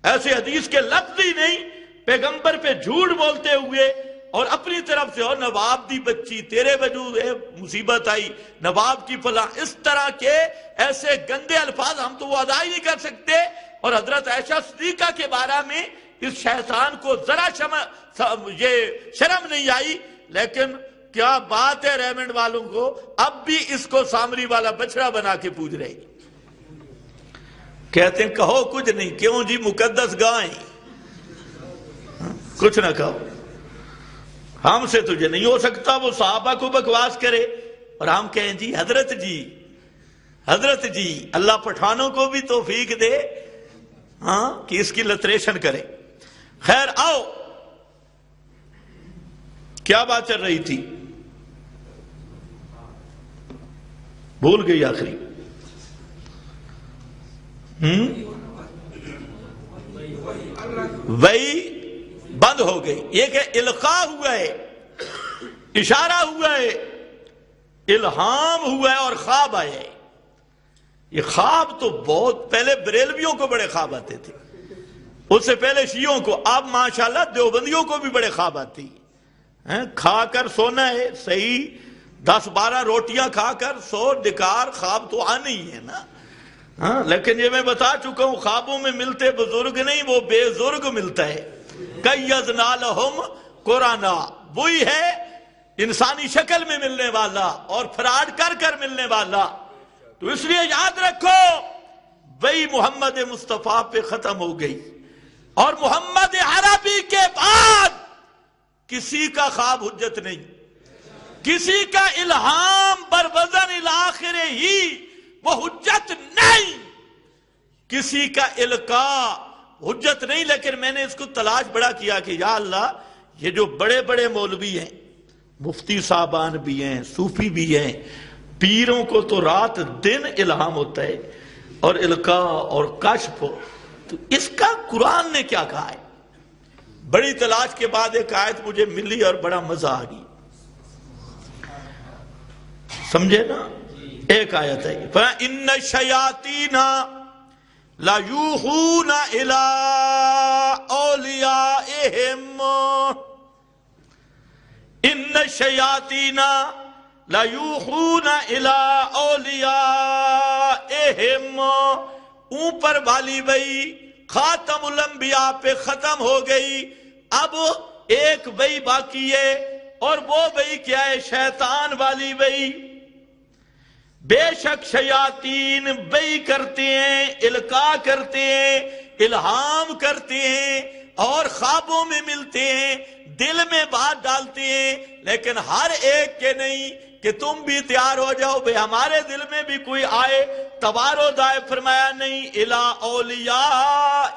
[SPEAKER 1] ایسے حدیث کے لفظ ہی نہیں، پیغمبر پہ جھوٹ بولتے ہوئے، اور اپنی طرف سے اور نواب دی بچی تیرے وجود مصیبت آئی، نواب کی فلاں، اس طرح کے ایسے گندے الفاظ ہم تو وہ ادا ہی نہیں کر سکتے۔ اور حضرت عائشہ صدیقہ کے بارے میں اس شیطان کو ذرا یہ شرم نہیں آئی، لیکن کیا بات ہے ریمنڈ والوں کو، اب بھی اس کو سامری والا بچڑا بنا کے پوج رہے، کہتے ہیں کہو کچھ نہیں، کیوں جی مقدس گائیں، کچھ نہ کہو، ہم سے تجھے نہیں ہو سکتا۔ وہ صحابہ کو بکواس کرے اور ہم کہیں جی حضرت جی اللہ پٹھانوں کو بھی توفیق دے کہ اس کی لتریشن کرے۔ خیر آؤ، کیا بات چل رہی تھی، بھول گئی آخری۔ وہی بند ہو گئی، یہ کہ القاء ہوا ہے، اشارہ ہوا ہے، الہام ہوا ہے، اور خواب آئے ہیں۔ یہ خواب تو بہت پہلے بریلویوں کو بڑے خواب آتے تھے، اس سے پہلے شیعوں کو، اب ماشاءاللہ دیوبندیوں کو بھی بڑے خواب آتی ہیں۔ کھا کر سونا ہے صحیح، 10-12 روٹیاں کھا کر سو، ڈکار خواب تو آنے ہی ہے نا، لیکن یہ میں بتا چکا ہوں خوابوں میں ملتے بزرگ نہیں، وہ بے زرگ ملتا ہے۔ قیضنا لہم قرانا، وہی ہے انسانی شکل میں ملنے والا اور فراڈ کر کر ملنے والا۔ تو اس لیے یاد رکھو وہی محمد مصطفیٰ پہ ختم ہو گئی، اور محمد عربی کے بعد کسی کا خواب حجت نہیں، کسی کا الہام بروزن الاخر ہی وہ حجت نہیں، کسی کا القاء حجت نہیں۔ لیکن میں نے اس کو تلاش بڑا کیا کہ یا اللہ یہ جو بڑے بڑے مولوی ہیں، مفتی صاحبان بھی ہیں، صوفی بھی ہیں، پیروں کو تو رات دن الہام ہوتا ہے اور القاء اور کشف، تو اس کا قرآن نے کیا کہا ہے؟ بڑی تلاش کے بعد ایک آیت مجھے ملی اور بڑا مزہ آ گئی، سمجھے نا؟ ایک آیت ہے، فَإِنَّ الشَّيَاطِينَ لَيُوحُونَ إِلَىٰ أَوْلِيَائِهِمْ إِنَّ الشَّيَاطِينَ لَيُوحُونَ إِلَىٰ أَوْلِيَائِهِمْ۔ اوپر والی وحی خاتم الانبیاء پہ ختم ہو گئی، اب ایک وحی باقی ہے، اور وہ وحی کیا ہے؟ شیطان والی وحی۔ بے شک شیاطین وحی کرتے ہیں، القاء کرتے ہیں، الہام کرتے ہیں، اور خوابوں میں ملتے ہیں، دل میں بات ڈالتے ہیں، لیکن ہر ایک کے نہیں کہ تم بھی تیار ہو جاؤ بھئی ہمارے دل میں بھی کوئی آئے، توارد آئے، فرمایا نہیں، اِلَىٰ أَوْلِيَائِهِمْ،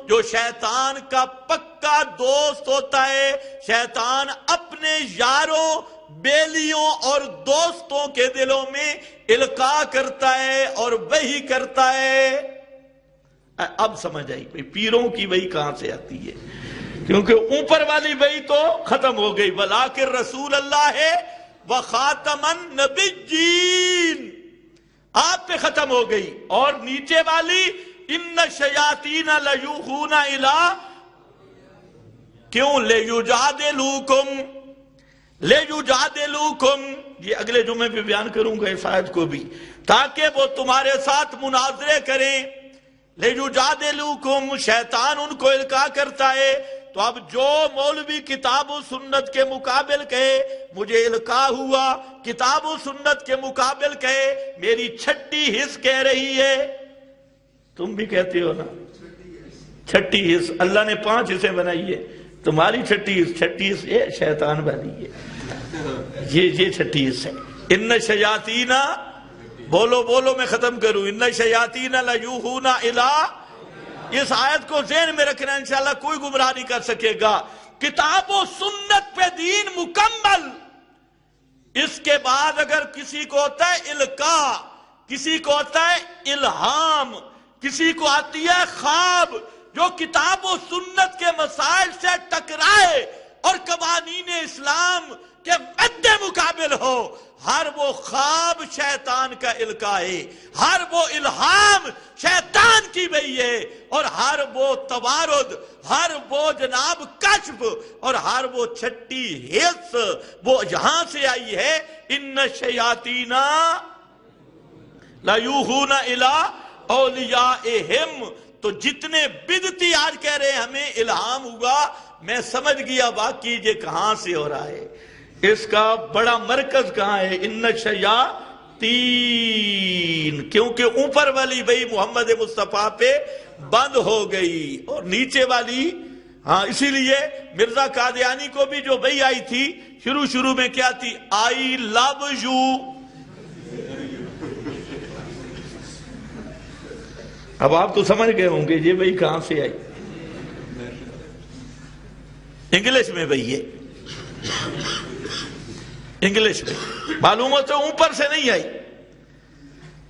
[SPEAKER 1] جو شیطان کا پکا دوست ہوتا ہے، شیطان اپنے یاروں، بیلیوں اور دوستوں کے دلوں میں القاء کرتا ہے اور وحی کرتا ہے۔ اب سمجھ آئی بھئی پیروں کی وحی کہاں سے آتی ہے؟ کیونکہ اوپر والی وحی تو ختم ہو گئی، وَلَٰكِن رسول اللہ ہے وَخَاتَمَ النَّبِيِّينَ، آپ پہ ختم ہو گئی، اور نیچے والی اِنَّ الشَّيَاطِينَ لَيُوحُونَ إِلَىٰ، کیوں؟ لِيُجَادِلُوكُمْ، یہ اگلے جمعے پہ بیان کروں گا اس آیت کو بھی، تاکہ وہ تمہارے ساتھ مناظرے کریں۔ لِيُجَادِلُوكُمْ، شیطان ان کو القاء کرتا ہے، تو اب جو مولوی کتاب و سنت کے مقابل کہے مجھے القاء ہوا، کتاب و سنت کے مقابل کہے میری چھٹی حص کہہ رہی ہے، تم بھی کہتے ہو نا چھٹی حص، اللہ نے 5 حصے بنائی ہے، تمہاری چھٹی حص یہ شیطان والی ہے، یہ چھٹی حص ہے۔ اِنَّ الشَّيَاطِينَ، بولو میں ختم کروں، اِنَّ الشَّيَاطِينَ لَيُوحُونَ إِلَىٰ، اس آیت کو ذہن میں رکھنا، انشاءاللہ کوئی گمراہ نہیں کر سکے گا۔ کتاب و سنت پہ دین مکمل، اس کے بعد اگر کسی کو ہوتا ہے القاء، کسی کو ہوتا ہے الہام، کسی کو آتی ہے خواب، جو کتاب و سنت کے مسائل سے ٹکرائے اور قوانین اسلام کے مد مقابل ہو، ہر وہ خواب شیطان کا القاء ہے، ہر وہ الہام شیطان کی وحی ہے، اور ہر وہ توارد، ہر وہ جناب کشف، اور ہر وہ چھٹی حص وہ یہاں سے آئی ہے۔ اِنَّ الشَّيَاطِينَ لَيُوحُونَ إِلَىٰ أَوْلِيَائِهِمْ، تو جتنے بدعتی آج کہہ رہے ہیں ہمیں الہام ہوا، میں سمجھ گیا باقی یہ کہاں سے ہو رہا ہے، اس کا بڑا مرکز کہاں ہے؟ اِنَّ الشَّيَاطِينَ، کیونکہ اوپر والی وحی محمد مصطفیٰ پہ بند ہو گئی، اور نیچے والی، ہاں اسی لیے مرزا قادیانی کو بھی جو وحی آئی تھی شروع میں کیا تھی؟ آئی لو یو۔ اب آپ تو سمجھ گئے ہوں گے یہ وحی کہاں سے آئی، انگلش میں وحی ہے، انگلش میں، معلوم ہوتا ہے اوپر سے نہیں آئی۔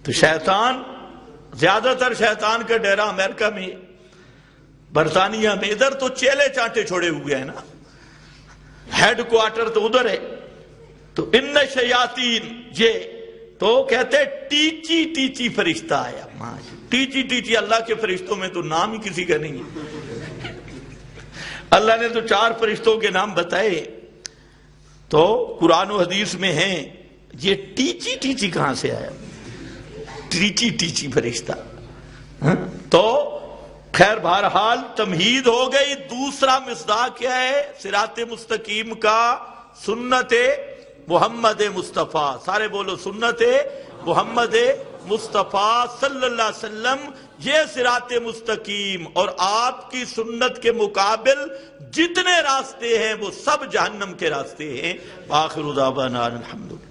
[SPEAKER 1] تو شیطان، زیادہ تر شیطان کا ڈیرا امریکہ میں، برطانیہ میں، ادھر تو چیلے چانٹے چھوڑے ہوئے ہیں نا، ہیڈ کوارٹر تو ادھر ہے۔ تو اِنَّ الشَّيَاطِينَ، یہ تو کہتے ٹیچی فرشتہ آیا، ٹیچی اللہ کے فرشتوں میں تو نام ہی کسی کا نہیں ہے، اللہ نے تو 4 فرشتوں کے نام بتائے، تو قرآن و حدیث میں ہیں، یہ ٹیچی کہاں سے آیا؟ ٹیچی فرشتہ، تو خیر بہرحال تمہید ہو گئی۔ دوسرا مصداق کیا ہے صراط مستقیم کا؟ سنت محمد مصطفیٰ، سارے بولو سنت محمد مصطفیٰ صلی اللہ علیہ وسلم، یہ صراط مستقیم، اور آپ کی سنت کے مقابل جتنے راستے ہیں وہ سب جہنم کے راستے ہیں۔ آخر دعوانا الحمدللہ۔